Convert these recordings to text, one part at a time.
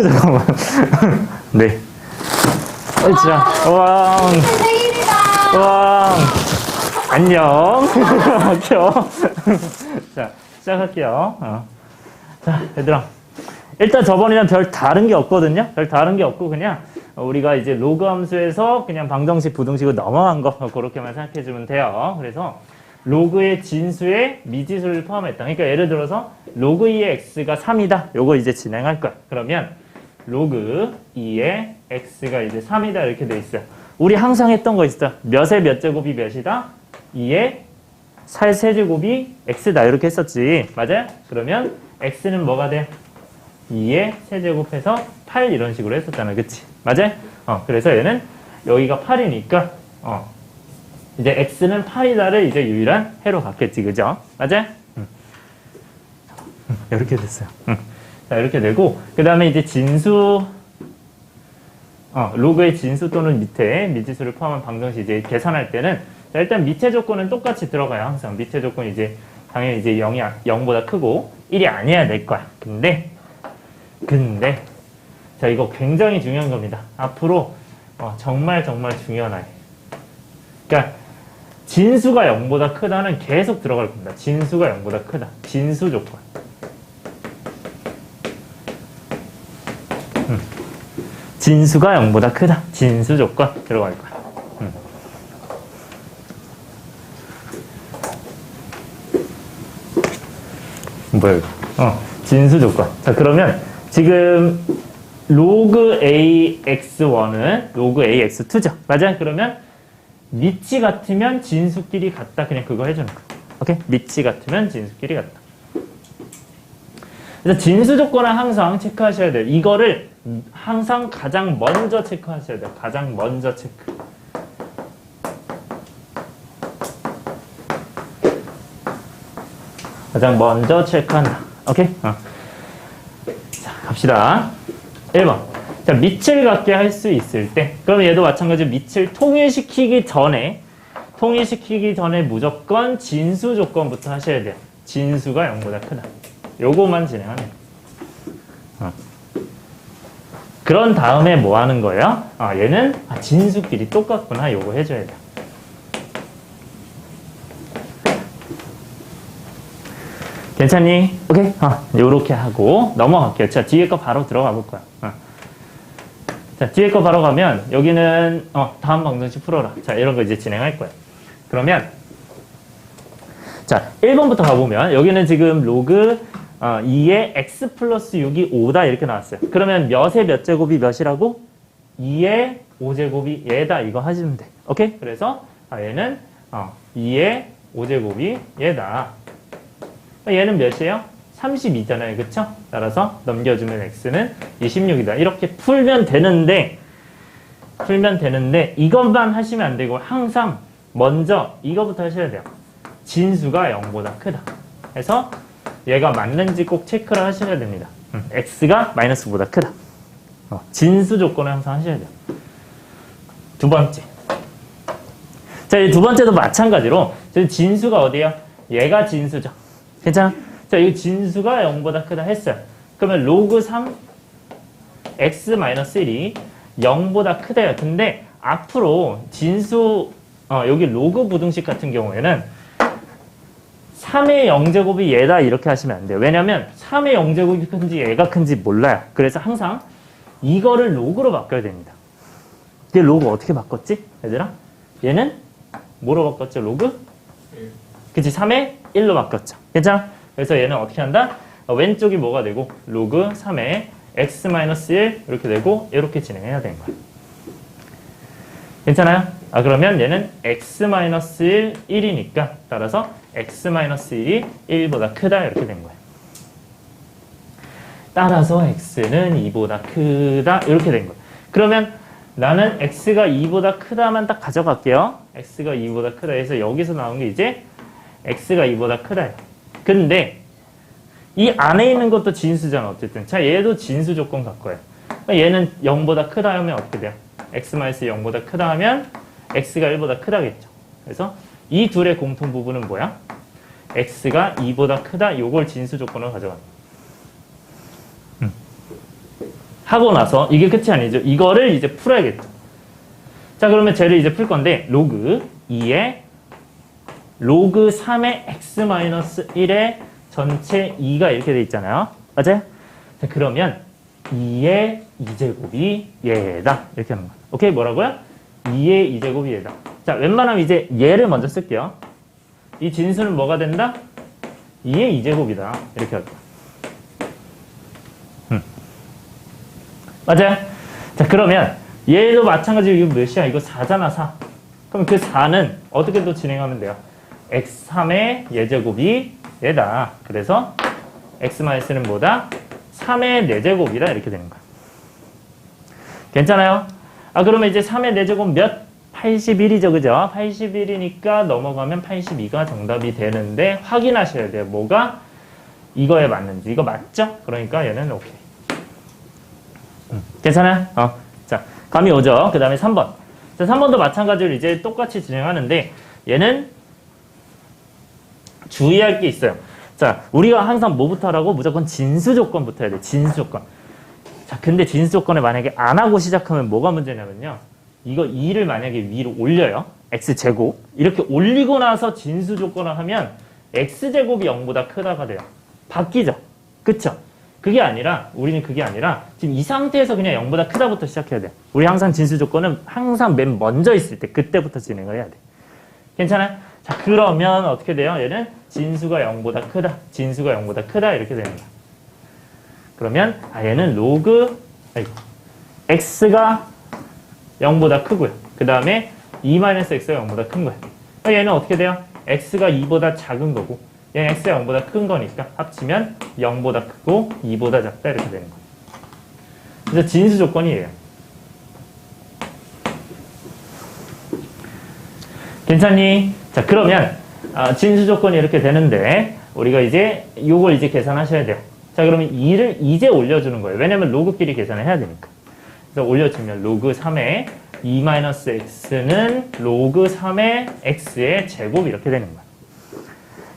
잠깐만. 네. 자, 왕. 생일이다. 왕. 안녕. 자, 시작할게요. 자, 얘들아. 일단 저번이랑 별 다른 게 없거든요? 별 다른 게 없고, 그냥 우리가 이제 로그 함수에서 그냥 방정식, 부등식으로 넘어간 거, 그렇게만 생각해주면 돼요. 그래서 로그의 진수에 미지수를 포함했다. 그러니까 예를 들어서 로그 2의 x가 3이다. 요거 이제 진행할 거야. 그러면 로그 2의 x가 이제 3이다. 이렇게 돼 있어요. 우리 항상 했던 거 있어. 몇의 몇 제곱이 몇이다? 2의 4의 세제곱이 x다. 이렇게 했었지. 맞아요? 그러면 x는 뭐가 돼? 2의 세제곱해서 8 이런 식으로 했었잖아. 그치? 맞아요? 그래서 얘는 여기가 8이니까 이제 x는 8이다를 이제 유일한 해로 갖겠지. 그죠? 맞아요? 이렇게 됐어요. 자, 이렇게 되고, 그 다음에 이제 진수, 로그의 진수 또는 밑에 미지수를 포함한 방정식 이제 계산할 때는, 자, 일단 밑에 조건은 똑같이 들어가요. 항상. 밑에 조건 이제, 당연히 이제 0보다 크고, 1이 아니어야 될 거야. 근데, 자, 이거 굉장히 중요한 겁니다. 앞으로, 정말 중요한 아이. 그러니까, 진수가 0보다 크다는 계속 들어갈 겁니다. 진수가 0보다 크다. 진수 조건. 진수가 0보다 크다. 진수 조건 들어갈 거야. 뭐야 이거? 진수 조건. 자, 그러면 지금 로그 AX1은 로그 AX2죠. 맞아요? 그러면 밑이 같으면 진수끼리 같다. 그냥 그거 해주는 거. 오케이? 밑이 같으면 진수끼리 같다. 그래서 진수 조건은 항상 체크하셔야 돼요. 이거를 항상 가장 먼저 체크하셔야 돼요. 가장 먼저 체크. 가장 먼저 체크한다. 오케이? 자, 갑시다. 1번. 자, 밑을 갖게 할 수 있을 때, 그럼 얘도 마찬가지로 밑을 통일시키기 전에 무조건 진수 조건부터 하셔야 돼요. 진수가 0보다 크다. 요거만 진행하면 돼요. 그런 다음에 뭐 하는 거예요? 얘는 진수끼리 똑같구나. 요거 해줘야 돼요. 괜찮니? 오케이? 요렇게 하고 넘어갈게요. 자, 뒤에 거 바로 들어가 볼 거야. 자, 뒤에 거 바로 가면 여기는 다음 방정식 풀어라. 자, 이런 거 이제 진행할 거야. 그러면 자, 1번부터 가보면 여기는 지금 로그 2의 x 플러스 6이 5다 이렇게 나왔어요. 그러면 몇의 몇 제곱이 몇이라고? 2의 5제곱이 얘다 이거 하시면 돼. 오케이? 그래서 얘는 2의 5제곱이 얘다. 얘는 몇이에요? 32잖아요. 그쵸? 따라서 넘겨주면 x는 26이다. 이렇게 풀면 되는데 이것만 하시면 안 되고 항상 먼저 이거부터 하셔야 돼요. 진수가 0보다 크다. 그래서 얘가 맞는지 꼭 체크를 하셔야 됩니다. x가 마이너스보다 크다. 진수 조건을 항상 하셔야 돼요. 두 번째. 자, 이 두 번째도 마찬가지로 진수가 어디야? 얘가 진수죠. 괜찮아? 자, 이 진수가 0보다 크다 했어요. 그러면 로그 3 x-1이 0보다 크대요. 근데 앞으로 진수 여기 로그 부등식 같은 경우에는 3의 0제곱이 얘다 이렇게 하시면 안 돼요. 왜냐면 3의 0제곱이 큰지 얘가 큰지 몰라요. 그래서 항상 이거를 로그로 바꿔야 됩니다. 얘 로그 어떻게 바꿨지? 얘들아? 얘는 뭐로 바꿨죠? 로그? 그치? 3의 1로 바꿨죠. 괜찮아? 그래서 얘는 어떻게 한다? 왼쪽이 뭐가 되고 로그 3의 x-1 이렇게 되고 이렇게 진행해야 되는 거야. 괜찮아요? 그러면 얘는 x-1 1이니까 따라서 x-1이 1보다 크다 이렇게 된 거예요. 따라서 x는 2보다 크다 이렇게 된 거예요. 그러면 나는 x가 2보다 크다만 딱 가져갈게요. x가 2보다 크다 해서 여기서 나온 게 이제 x가 2보다 크다예요. 근데 이 안에 있는 것도 진수잖아. 어쨌든. 자, 얘도 진수 조건 갖고 해요. 얘는 0보다 크다 하면 어떻게 돼요? x-0보다 크다 하면 x가 1보다 크다겠죠. 그래서 이 둘의 공통 부분은 뭐야? x가 2보다 크다. 요걸 진수 조건으로 가져갑니다. 하고 나서 이게 끝이 아니죠. 이거를 이제 풀어야겠죠. 자, 그러면 쟤를 이제 풀 건데 로그 2에 로그 3의 x-1의 전체 2가 이렇게 돼 있잖아요. 맞아요? 자, 그러면 2의 2제곱이 얘다. 이렇게 하는 거야. 오케이, 뭐라고요? 2의 2제곱이 얘다. 자, 웬만하면 이제 얘를 먼저 쓸게요. 이 진수는 뭐가 된다? 2의 2제곱이다. 이렇게 할게요. 맞아요? 자, 그러면 얘도 마찬가지로 이거 몇이야? 이거 4잖아, 4. 그럼 그 4는 어떻게 또 진행하면 돼요? x3의 예제곱이 얘다. 그래서 x-는 뭐다? 3의 4제곱이다. 이렇게 되는 거야. 괜찮아요? 아, 그러면 이제 3의 4제곱 몇? 81이죠. 그죠? 81이니까 넘어가면 82가 정답이 되는데 확인하셔야 돼요. 뭐가 이거에 맞는지. 이거 맞죠? 그러니까 얘는 오케이. 괜찮아요? 자, 감이 오죠? 그 다음에 3번. 자, 3번도 마찬가지로 이제 똑같이 진행하는데 얘는 주의할 게 있어요. 자, 우리가 항상 뭐부터 하라고? 무조건 진수 조건부터 해야 돼. 진수 조건. 자, 근데 진수 조건을 만약에 안 하고 시작하면 뭐가 문제냐면요. 이거 2를 만약에 위로 올려요. x제곱. 이렇게 올리고 나서 진수 조건을 하면 x제곱이 0보다 크다가 돼요. 바뀌죠? 그쵸? 그게 아니라, 우리는 그게 아니라 지금 이 상태에서 그냥 0보다 크다부터 시작해야 돼. 우리 항상 진수 조건은 항상 맨 먼저 있을 때 그때부터 진행을 해야 돼. 괜찮아요? 자, 그러면 어떻게 돼요? 얘는 진수가 0보다 크다. 진수가 0보다 크다. 이렇게 되는 거야. 그러면 얘는 로그 x가 0보다 크고요. 그 다음에 2-x가 0보다 큰 거예요. 얘는 어떻게 돼요? x가 2보다 작은 거고 얘는 x가 0보다 큰 거니까 합치면 0보다 크고 2보다 작다. 이렇게 되는 거예요. 그래서 진수 조건이에요. 괜찮니? 자, 그러면 진수 조건이 이렇게 되는데 우리가 이제 요걸 이제 계산하셔야 돼요. 자, 그러면 2를 이제 올려주는 거예요. 왜냐면 로그끼리 계산을 해야 되니까. 그래서 올려주면 로그 3의 2-x는 로그 3의 x의 제곱 이렇게 되는 거야.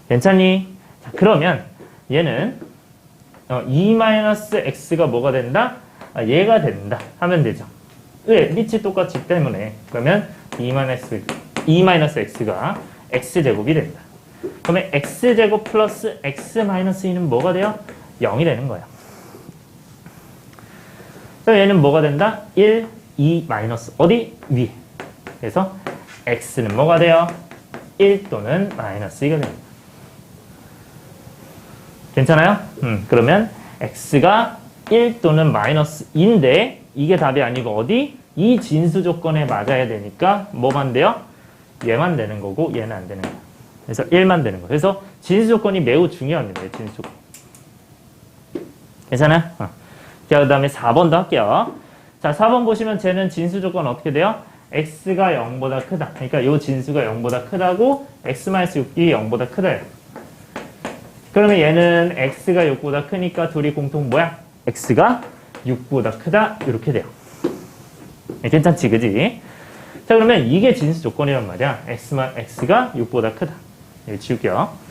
괜찮니? 자, 그러면 얘는 2-x가 뭐가 된다? 얘가 된다 하면 되죠. 왜? 밑이 똑같기 때문에. 그러면 2-x가 x제곱이 된다. 그러면 x제곱 플러스 x-2는 뭐가 돼요? 0이 되는 거예요. 그래서 얘는 뭐가 된다? 1, 2, 마이너스. 어디? 위. 그래서 x는 뭐가 돼요? 1 또는 마이너스 2가 됩니다. 괜찮아요? 그러면 x가 1 또는 마이너스 2인데 이게 답이 아니고 어디? 이 진수 조건에 맞아야 되니까 뭐만 돼요? 얘만 되는 거고 얘는 안 되는 거예요. 그래서 1만 되는 거예요. 그래서 진수 조건이 매우 중요합니다. 진수 조건. 괜찮아요? 자, 그 다음에 4번도 할게요. 자, 4번 보시면 쟤는 진수 조건 어떻게 돼요? x가 0보다 크다. 그러니까 이 진수가 0보다 크다고 x-6이 0보다 크다. 그러면 얘는 x가 6보다 크니까 둘이 공통 뭐야? x가 6보다 크다. 이렇게 돼요. 괜찮지, 그지? 자, 그러면 이게 진수 조건이란 말이야. x가 6보다 크다. 이거 지울게요.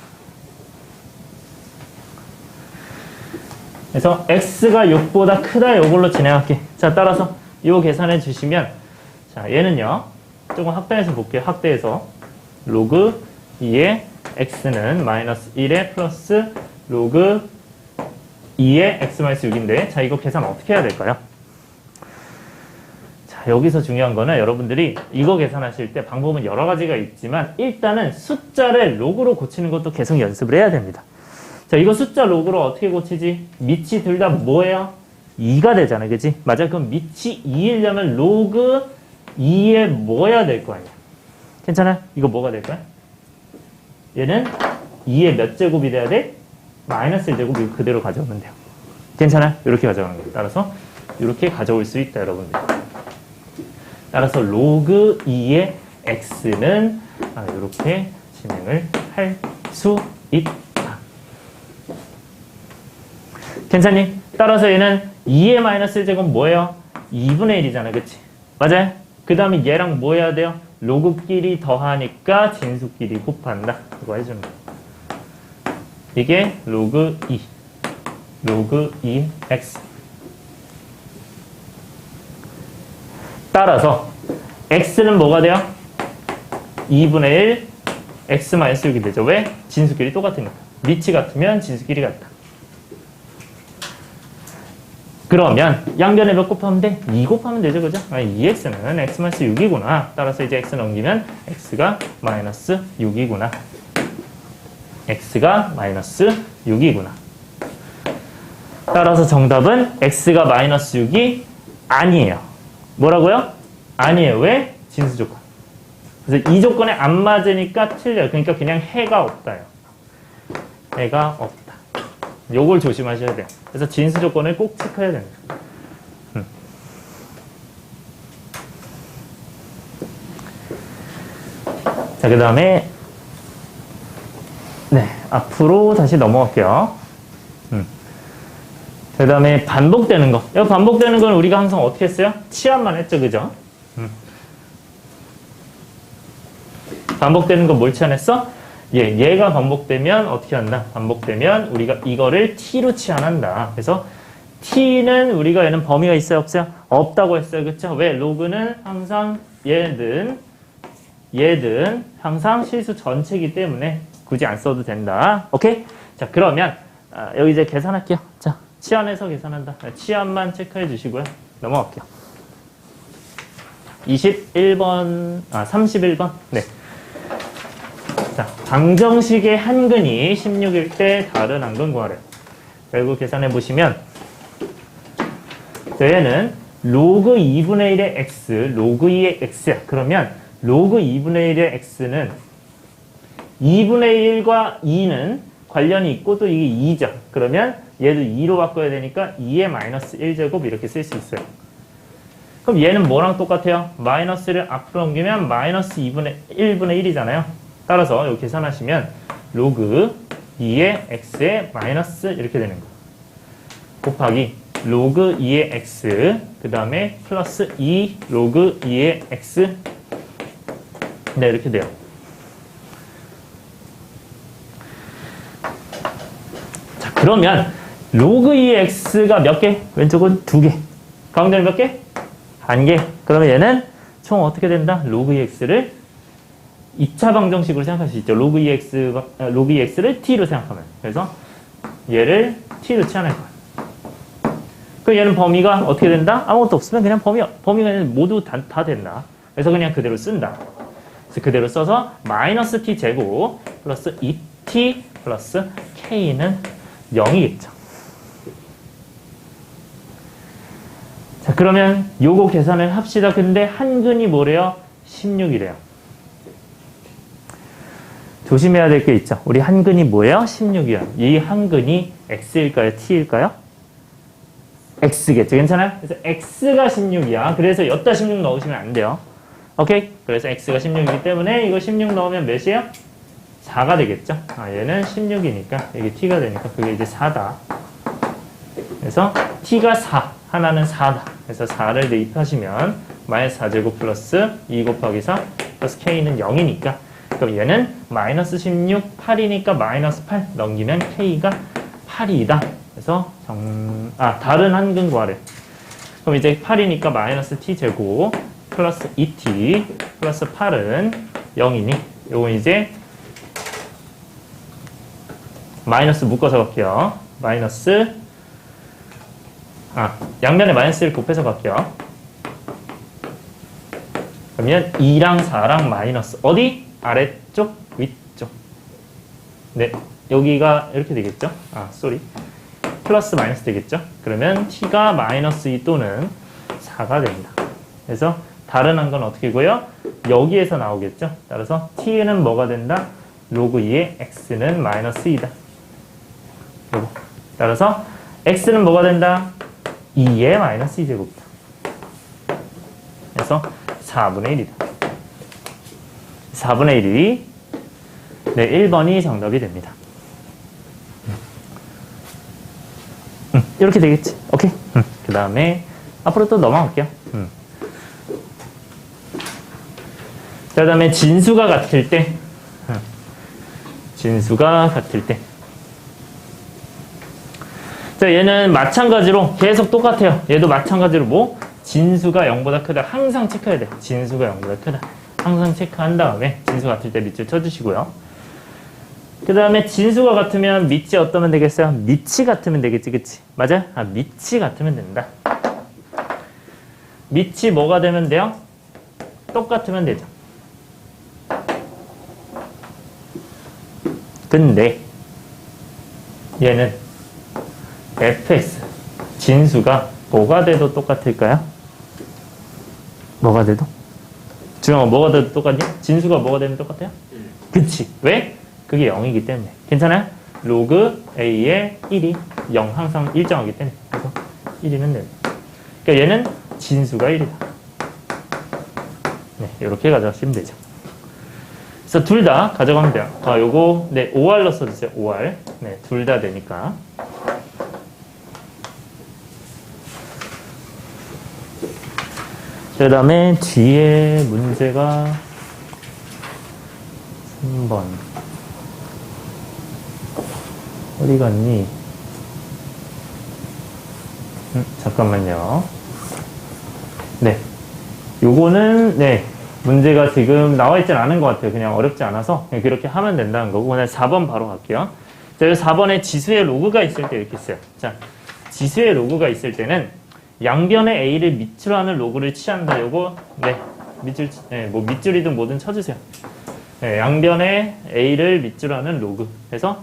그래서 x가 6보다 크다. 이걸로 진행할게. 자, 따라서 이거 계산해 주시면 자, 얘는요. 조금 확대해서 볼게요. 확대해서 로그 2의 x는 마이너스 1에 플러스 로그 2의 x-6인데 자, 이거 계산 어떻게 해야 될까요? 자, 여기서 중요한 거는 여러분들이 이거 계산하실 때 방법은 여러 가지가 있지만 일단은 숫자를 로그로 고치는 것도 계속 연습을 해야 됩니다. 자, 이거 숫자 로그로 어떻게 고치지? 밑이 둘 다 뭐예요? 2가 되잖아요. 그치? 맞아. 그럼 밑이 2이려면 로그 2에 뭐야 될 거 아니야? 괜찮아요? 이거 뭐가 될 거야? 얘는 2의 몇 제곱이 돼야 돼? 마이너스 1제곱 이거 그대로 가져오면 돼요. 괜찮아요? 이렇게 가져가는 거예요. 따라서 이렇게 가져올 수 있다, 여러분들. 따라서 로그 2의 x는 이렇게 진행을 할 수 있다. 괜찮니? 따라서 얘는 2의 마이너스 1제곱 뭐예요? 2분의 1이잖아. 그치? 맞아요? 그 다음에 얘랑 뭐 해야 돼요? 로그끼리 더하니까 진수끼리 곱한다. 그거 해주는 거예요. 이게 로그 2. 로그 2x. 따라서 x는 뭐가 돼요? 2분의 1 x-6이 되죠. 왜? 진수끼리 똑같으니까. 밑이 같으면 진수끼리 같다. 그러면 양변의 몇 곱하면 돼? 2 곱하면 되죠. 그죠? 2x는 x-6이구나. 따라서 이제 x 넘기면 x가 마이너스 6이구나. x가 마이너스 6이구나. 따라서 정답은 x가 마이너스 6이 아니에요. 뭐라고요? 아니에요. 왜? 진수 조건. 그래서 이 조건에 안 맞으니까 틀려요. 그러니까 그냥 해가 없다요. 해가 없다. 요걸 조심하셔야 돼요. 그래서 진수 조건을 꼭 체크해야 됩니다. 자, 그 다음에 네, 앞으로 다시 넘어갈게요. 그 다음에 반복되는 거. 이 반복되는 건 우리가 항상 어떻게 했어요? 치환만 했죠. 그죠? 반복되는 건 뭘 치환했어? 얘가 반복되면 어떻게 한다? 반복되면 우리가 이거를 t로 치환한다. 그래서 t는 우리가 얘는 범위가 있어요? 없어요? 없다고 했어요. 그쵸? 왜? 로그는 항상 얘든 항상 실수 전체이기 때문에 굳이 안 써도 된다. 오케이? 자, 그러면 여기 이제 계산할게요. 자, 치환해서 계산한다. 치환만 체크해 주시고요. 넘어갈게요. 31번. 네. 자, 방정식의 한근이 16일 때 다른 한근 구하래요. 결국 계산해 보시면 얘는 로그 2분의 1의 x, 로그 2의 x야. 그러면 로그 2분의 1의 x는 2분의 1과 2는 관련이 있고 또 이게 2죠. 그러면 얘도 2로 바꿔야 되니까 2의 마이너스 1제곱 이렇게 쓸 수 있어요. 그럼 얘는 뭐랑 똑같아요? 마이너스를 앞으로 옮기면 마이너스 1분의 1이잖아요. 따라서 여기 계산하시면 로그 2의 x의 마이너스 이렇게 되는 거예요. 곱하기 로그 2의 x 그 다음에 플러스 2 로그 2의 x 네, 이렇게 돼요. 자, 그러면 로그 2의 x가 몇 개? 왼쪽은 2개. 가운데는 몇 개? 1개. 그러면 얘는 총 어떻게 된다? 로그 2의 x를 2차 방정식으로 생각할 수 있죠. 로그 2의 x를 t로 생각하면. 그래서 얘를 t로 치환할 거야. 그럼 얘는 범위가 어떻게 된다? 아무것도 없으면 그냥 범위가 모두 다 된다. 그래서 그냥 그대로 쓴다. 그래서 그대로 써서 마이너스 t 제곱 플러스 2t 플러스 k는 0이겠죠. 자, 그러면 요거 계산을 합시다. 근데 한근이 뭐래요? 16이래요. 조심해야 될 게 있죠. 우리 한근이 뭐예요? 16이야. 이 한근이 x일까요? t일까요? x겠죠. 괜찮아요? 그래서 x가 16이야. 그래서 여기다 16 넣으시면 안 돼요. 오케이? 그래서 x가 16이기 때문에 이거 16 넣으면 몇이에요? 4가 되겠죠. 얘는 16이니까 여기 t가 되니까 그게 이제 4다. 그래서 t가 4, 하나는 4다. 그래서 4를 대입하시면 마이너스 4제곱 플러스 2 곱하기 4 플러스 k는 0이니까 그럼 얘는 마이너스 16, 8이니까 마이너스 8 넘기면 k가 8이다. 그래서 다른 한근 구하래. 그럼 이제 8이니까 마이너스 t 제곱 플러스 2t 플러스 8은 0이니 요건 이제 마이너스 묶어서 갈게요. 마이너스 양면에 마이너스를 곱해서 갈게요. 그러면 2랑 4랑 마이너스 어디? 아래쪽? 위쪽? 네, 여기가 이렇게 되겠죠? 플러스 마이너스 되겠죠? 그러면 t가 마이너스 2 또는 4가 됩니다. 그래서 다른 한 건 어떻게 고요? 여기에서 나오겠죠? 따라서 t는 뭐가 된다? 로그 2의 x는 마이너스 2다. 따라서 x는 뭐가 된다? 2의 마이너스 2제곱이다. 그래서 4분의 1이다. 4분의 1이 네, 1번이 정답이 됩니다. 이렇게 되겠지. 오케이. 그 다음에 앞으로 또 넘어갈게요. 자, 그 다음에 진수가 같을 때 자, 얘는 마찬가지로 계속 똑같아요. 얘도 마찬가지로 진수가 0보다 크다. 항상 체크해야 돼. 진수가 0보다 크다. 항상 체크한 다음에 진수 같을 때 밑줄 쳐주시고요. 그 다음에 진수가 같으면 밑이 어떠면 되겠어요? 밑이 같으면 되겠지, 그치? 맞아요? 밑이 같으면 된다. 밑이 뭐가 되면 돼요? 똑같으면 되죠. 근데 얘는 fx 진수가 뭐가 돼도 똑같을까요? 뭐가 돼도? 주영아, 뭐가 돼도 똑같니? 진수가 뭐가 되면 똑같아요? 그치. 왜? 그게 0이기 때문에. 괜찮아요? 로그 a의 1이 0 항상 일정하기 때문에. 그래서 1이면 돼요. 그러니까 얘는 진수가 1이다. 네, 이렇게 가져가시면 되죠. 그래서 둘 다 가져가면 돼요. 요거, 네, 5R로 써주세요. 5R. 네, 둘 다 되니까. 그 다음에 뒤에 문제가 3번. 어디 갔니? 잠깐만요. 네. 요거는, 네. 문제가 지금 나와 있진 않은 것 같아요. 그냥 어렵지 않아서 그냥 그렇게 하면 된다는 거고. 그냥 4번 바로 갈게요. 자, 4번에 지수의 로그가 있을 때 이렇게 써요. 자, 지수의 로그가 있을 때는 양변의 A를 밑으로 하는 로그를 취한다. 요거, 네. 밑줄, 네, 뭐 밑줄이든 뭐든 쳐주세요. 네, 양변의 A를 밑으로 하는 로그. 그래서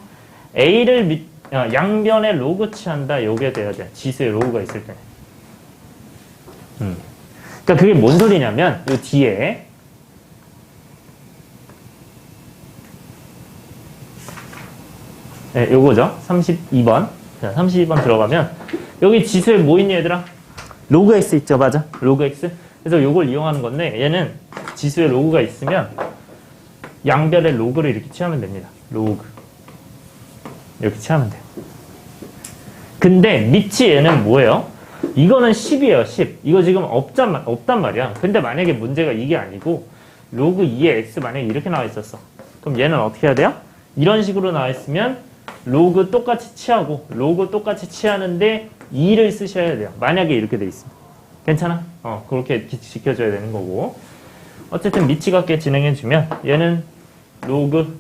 A를 양변의 로그 취한다. 요게 돼야 돼요. 지수의 로그가 있을 때는. 그러니까 그게 뭔 소리냐면, 요 뒤에, 네, 요거죠. 32번. 자, 32번 들어가면, 여기 지수에 뭐 있니, 얘들아? 로그 x 있죠, 맞아? 로그 x. 그래서 요걸 이용하는 건데, 얘는 지수에 로그가 있으면, 양변의 로그를 이렇게 취하면 됩니다. 로그. 이렇게 취하면 돼요. 근데, 밑이 얘는 뭐예요? 이거는 10이에요, 10. 이거 지금 없단 말이야. 근데 만약에 문제가 이게 아니고, 로그 2의 x 만약에 이렇게 나와 있었어. 그럼 얘는 어떻게 해야 돼요? 이런 식으로 나와 있으면, 로그 똑같이 취하고, 로그 똑같이 취하는데, 2를 쓰셔야 돼요. 만약에 이렇게 돼 있으면. 괜찮아? 그렇게 지켜줘야 되는 거고. 어쨌든 밑이 같게 진행해주면, 얘는 로그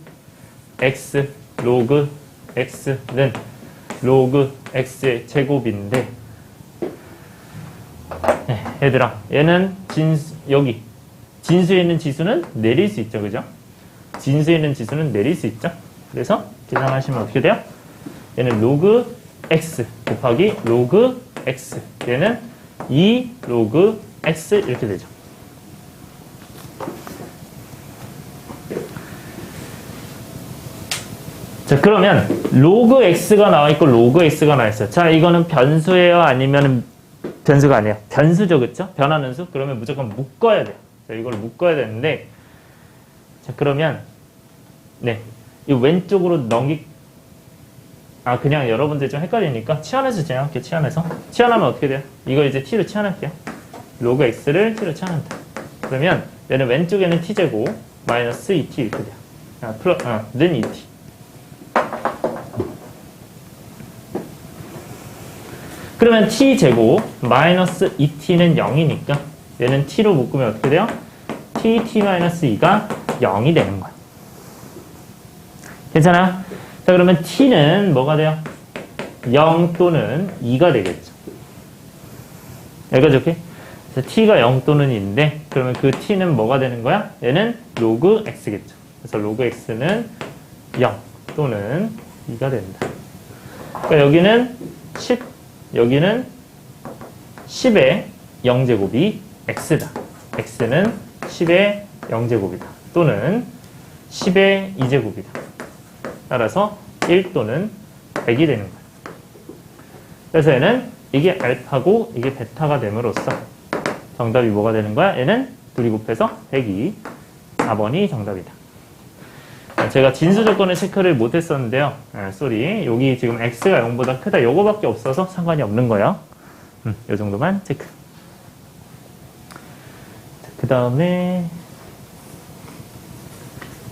x는 로그 x의 제곱인데, 네, 얘들아, 얘는 여기. 진수에 있는 지수는 내릴 수 있죠. 그죠? 진수에 있는 지수는 내릴 수 있죠. 그래서 계산하시면 어떻게 돼요? 얘는 로그 x 곱하기 로그 x. 얘는 2 로그 x 이렇게 되죠. 자, 그러면 로그 x가 나와 있고 로그 x가 나와 있어요. 자, 이거는 변수예요? 아니면 변수가 아니에요? 변수죠, 그렇죠? 변하는 수? 그러면 무조건 묶어야 돼요. 자, 이걸 묶어야 되는데, 자, 그러면 네, 이 왼쪽으로 그냥 여러분들 좀 헷갈리니까 치환해서 진행할게요. 치환하면 어떻게 돼요? 이거 이제 t로 치환할게요. 로그 x를 t로 치환한다. 그러면 얘는 왼쪽에는 t제곱 마이너스 2t 이렇게 돼요. 는 2t. 그러면 t제곱 마이너스 2t는 0이니까 얘는 t로 묶으면 어떻게 돼요? t-2가 0이 되는 거야. 괜찮아? 자, 그러면 t는 뭐가 돼요? 0 또는 2가 되겠죠. 여기까지 오케이? 그래서 t가 0 또는 2인데 그러면 그 t는 뭐가 되는 거야? 얘는 로그 x겠죠. 그래서 로그 x는 0 또는 2가 된다. 그러니까 여기는 10, 여기는 10의 0제곱이 x다. x는 10의 0제곱이다. 또는 10의 2제곱이다. 따라서 1 또는 100이 되는 거예요. 그래서 얘는 이게 알파고 이게 베타가 됨으로써 정답이 뭐가 되는 거야? 얘는 둘이 곱해서 100이 4번이 정답이다. 제가 진수 조건의 체크를 못했었는데요. 쏘리. 여기 지금 x가 0보다 크다. 요거밖에 없어서 상관이 없는 거예요. 요 정도만 체크. 그 다음에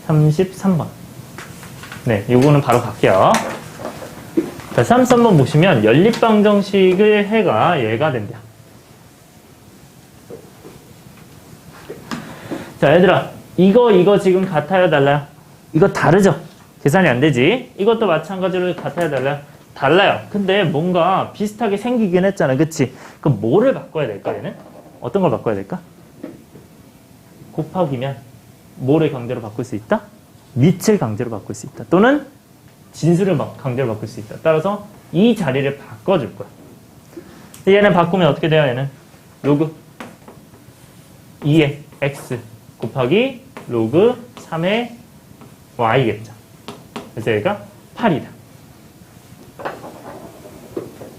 33번. 네, 요거는 바로 갈게요. 자, 33번 보시면 연립방정식의 해가 얘가 된대요. 자, 얘들아. 이거 지금 같아요, 달라요? 이거 다르죠? 계산이 안 되지? 이것도 마찬가지로 같아요, 달라요? 달라요. 근데 뭔가 비슷하게 생기긴 했잖아. 그치? 그럼 뭐를 바꿔야 될까, 얘는? 어떤 걸 바꿔야 될까? 곱하기면 뭐를 강제로 바꿀 수 있다? 밑을 강제로 바꿀 수 있다. 또는 진수를 강제로 바꿀 수 있다. 따라서 이 자리를 바꿔줄 거야. 얘는 바꾸면 어떻게 돼요? 얘는 로그 2의 x 곱하기 로그 3의 y겠죠. 그래서 얘가 8이다.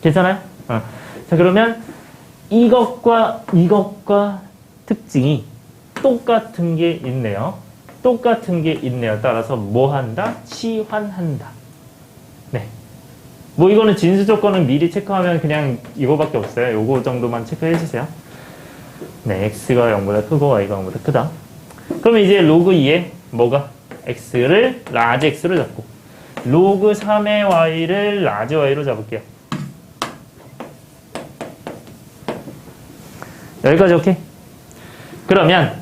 괜찮아요? 자, 그러면 이것과 특징이 똑같은 게 있네요. 똑같은 게 있네요. 따라서 뭐 한다? 치환한다. 네. 뭐 이거는 진수 조건은 미리 체크하면 그냥 이거밖에 없어요. 요거 정도만 체크해 주세요. 네, x가 0보다 크고 y가 0보다 크다. 그러면 이제 로그 2에 뭐가? x를 라지 x로 잡고 로그 3의 y를 라지 y로 잡을게요. 여기까지 오케이? 그러면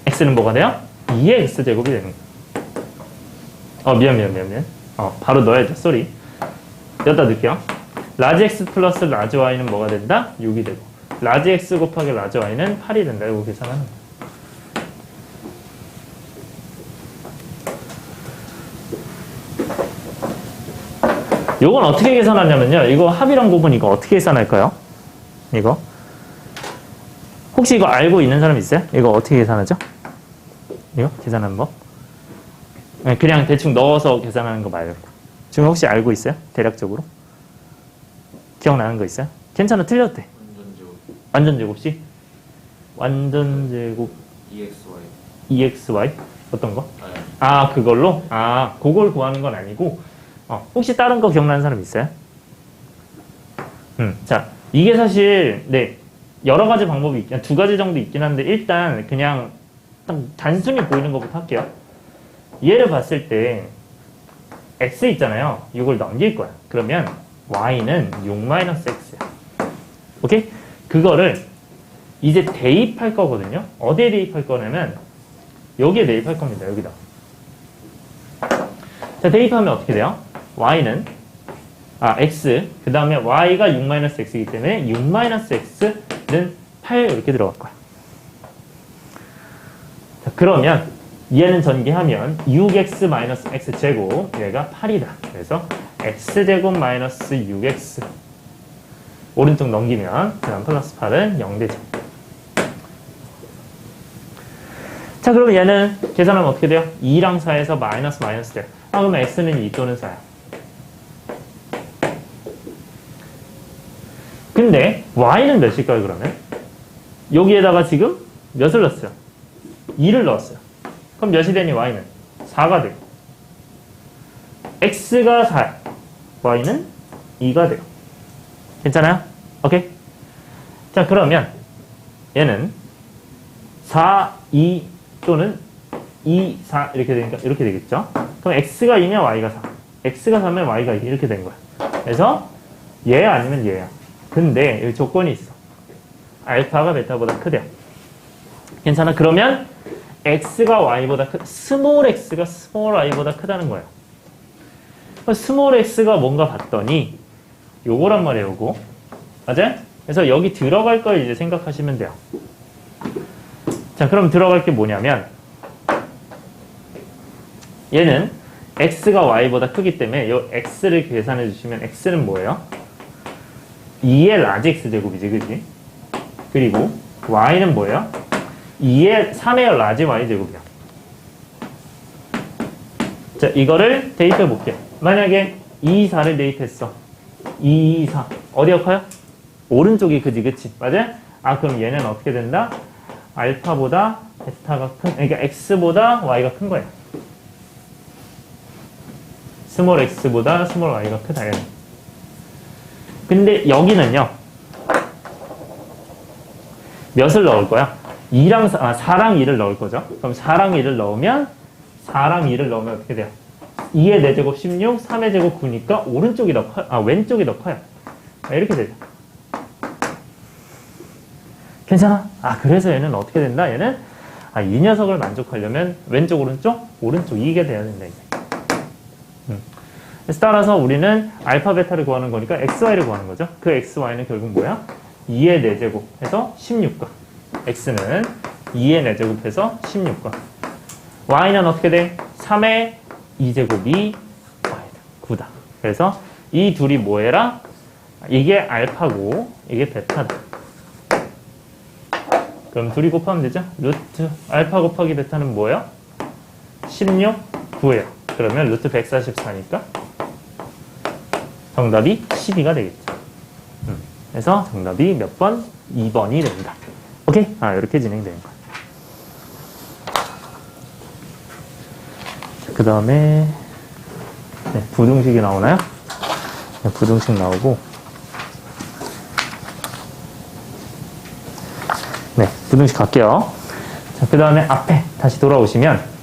x는 뭐가 돼요? 2의 x제곱이 되는 거야. 미안. 바로 넣어야죠. 쏘리. 여기다 넣을게요. 라지 x 플러스 라지 y는 뭐가 된다? 6이 되고 라지 x 곱하기 라지 y는 8이 된다. 이거 계산하는 거야. 요건 어떻게 계산하냐면요. 이거 합이랑 곱은 이거 어떻게 계산할까요? 이거 혹시 이거 알고 있는 사람 있어요? 이거 어떻게 계산하죠? 이거 계산하는 법? 그냥 대충 넣어서 계산하는 거 말고 지금 혹시 알고 있어요? 대략적으로? 기억나는 거 있어요? 괜찮아, 틀려도 돼. 완전제곱씩? 완전제곱 EXY 어떤 거? 그걸로? 그걸 구하는 건 아니고 혹시 다른 거 기억나는 사람 있어요? 자, 이게 사실 여러 가지 방법이 두 가지 정도 있긴 한데 일단 그냥 단순히 보이는 것부터 할게요. 얘를 봤을 때 x 있잖아요. 이걸 넘길 거야. 그러면 y는 6-x야. 오케이? 그거를 이제 대입할 거거든요. 어디에 대입할 거냐면 여기에 대입할 겁니다. 여기다. 자, 대입하면 어떻게 돼요? y는 x 그 다음에 y가 6-x이기 때문에 6-x는 8 이렇게 들어갈 거야. 자, 그러면 얘는 전개하면 6x-x제곱 얘가 8이다. 그래서 x제곱 마이너스 6x 오른쪽 넘기면 그 다음 플러스 8은 0되죠. 자, 그럼 얘는 계산하면 어떻게 돼요? 2랑 4에서 마이너스 돼요. 그러면 x는 2 또는 4야. 근데 y는 몇일까요? 그러면 여기에다가 지금 몇을 넣었어요? 2를 넣었어요. 그럼 몇이 되니 y는? 4가 돼요. x가 4야. y는 2가 돼요. 괜찮아요? 오케이? 자, 그러면 얘는 4, 2 또는 2, 4 이렇게 되니까 이렇게 되겠죠? 그럼 x가 2면 y가 4. x가 4면 y가 2 이렇게 된 거야. 그래서 얘야 아니면 얘야. 근데 여기 조건이 있어. 알파가 베타보다 크대요. 괜찮아? 그러면 x가 y보다 스몰 x가 스몰 y보다 크다는 거예요. 스몰 x가 뭔가 봤더니 요거란 말이에요. 요거. 맞아요? 그래서 여기 들어갈 걸 이제 생각하시면 돼요. 자, 그럼 들어갈 게 뭐냐면 얘는 x가 y보다 크기 때문에 요 x를 계산해 주시면 x는 뭐예요? 2의 라지 x제곱이지, 그지? 그리고 y는 뭐예요? 2의 3의 라지 y제곱이야. 자, 이거를 대입해 볼게요. 만약에 2, 4를 대입했어. 2, 4. 어디가 커요? 오른쪽이 그지, 그치? 맞아요? 그럼 얘는 어떻게 된다? 알파보다 베타가 그러니까 x보다 y가 큰 거예요. 스몰 x보다 스몰 y가 크다. 얘는. 근데 여기는요. 몇을 넣을 거야? 4랑 2를 넣을 거죠. 그럼 4랑 2를 넣으면 어떻게 돼요? 2의 4제곱 16, 3의 제곱 9니까 오른쪽이 더 커요. 왼쪽이 더 커요. 이렇게 되죠. 괜찮아? 그래서 얘는 어떻게 된다? 얘는 이 녀석을 만족하려면 왼쪽, 오른쪽? 오른쪽 이게 돼야 된다. 이게. 그래서 따라서 우리는 알파, 베타를 구하는 거니까 xy를 구하는 거죠. 그 xy는 결국 뭐야? 2의 4제곱 해서 16과. x는 2의 4제곱 해서 16과. y는 어떻게 돼? 3의 2제곱이 y다. 9다. 그래서 이 둘이 뭐해라? 이게 알파고 이게 베타다. 그럼 둘이 곱하면 되죠? 루트 알파 곱하기 베타는 뭐예요? 16, 9예요. 그러면 루트 144니까 정답이 12가 되겠죠. 그래서 정답이 몇 번? 2번이 됩니다. 오케이? 이렇게 진행되는 거예요. 그 다음에 부등식이 나오나요? 네, 부등식 나오고 네, 부등식 갈게요. 자, 그 다음에 앞에 다시 돌아오시면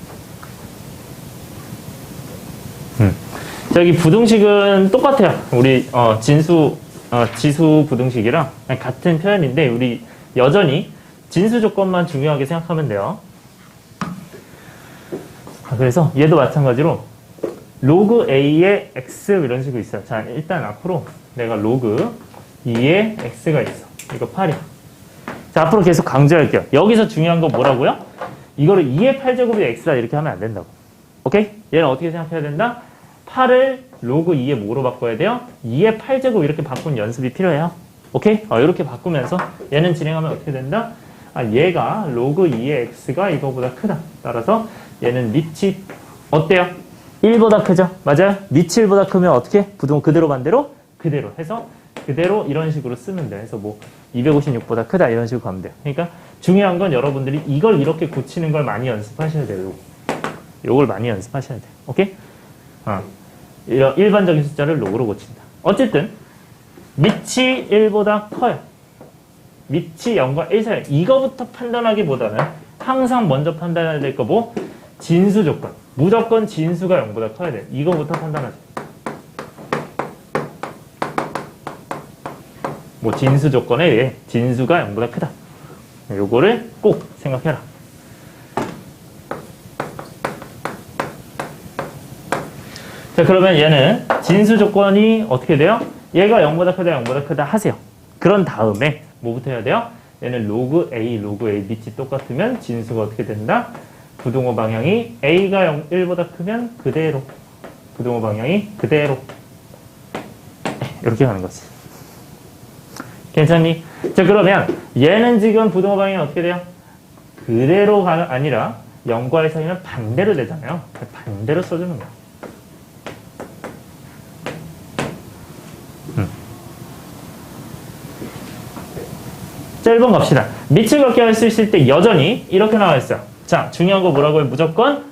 여기 부등식은 똑같아요. 우리 지수 부등식이랑 같은 표현인데 우리 여전히 진수 조건만 중요하게 생각하면 돼요. 그래서 얘도 마찬가지로 로그 a의 x 이런 식으로 있어요. 자, 일단 앞으로 내가 로그 2의 x가 있어. 이거 8이야. 자, 앞으로 계속 강조할게요. 여기서 중요한 건 뭐라고요? 이거를 2의 8제곱이 x다 이렇게 하면 안 된다고. 오케이? 얘는 어떻게 생각해야 된다? 8을 로그 2의 뭐로 바꿔야 돼요? 2의 8제곱 이렇게 바꾸는 연습이 필요해요. 오케이? 이렇게 바꾸면서 얘는 진행하면 어떻게 된다? 얘가 로그 2의 x가 이거보다 크다. 따라서 얘는 밑이 어때요? 1보다 크죠? 맞아요? 밑이 1보다 크면 어떻게? 부동 그대로 반대로? 그대로 해서 그대로 이런 식으로 쓰면 돼. 그래서 뭐 256보다 크다 이런 식으로 가면 돼요. 그러니까 중요한 건 여러분들이 이걸 이렇게 고치는 걸 많이 연습하셔야 돼요. 요걸 많이 연습하셔야 돼요. 오케이? 이런 일반적인 숫자를 로그로 고친다. 어쨌든 밑이 1보다 커요. 밑이 0과 1 사이. 이거부터 판단하기보다는 항상 먼저 판단해야 될 거 뭐? 진수 조건. 무조건 진수가 0보다 커야 돼. 이거부터 판단하자. 뭐 진수 조건에 의해 진수가 0보다 크다. 요거를 꼭 생각해라. 자, 그러면 얘는 진수 조건이 어떻게 돼요? 얘가 0보다 크다, 0보다 크다 하세요. 그런 다음에 뭐부터 해야 돼요? 얘는 로그 A 밑이 똑같으면 진수가 어떻게 된다? 부동호 방향이 A가 1보다 크면 그대로. 부동호 방향이 그대로. 이렇게 가는 거지. 괜찮니? 자, 그러면 얘는 지금 부동호 방향이 어떻게 돼요? 그대로가 아니라 0과 1 사이는 반대로 되잖아요. 반대로 써주는 거야. 자, 1번 갑시다. 밑을 걷게 할 수 있을 때 여전히 이렇게 나와 있어요. 자, 중요한 거 뭐라고요? 무조건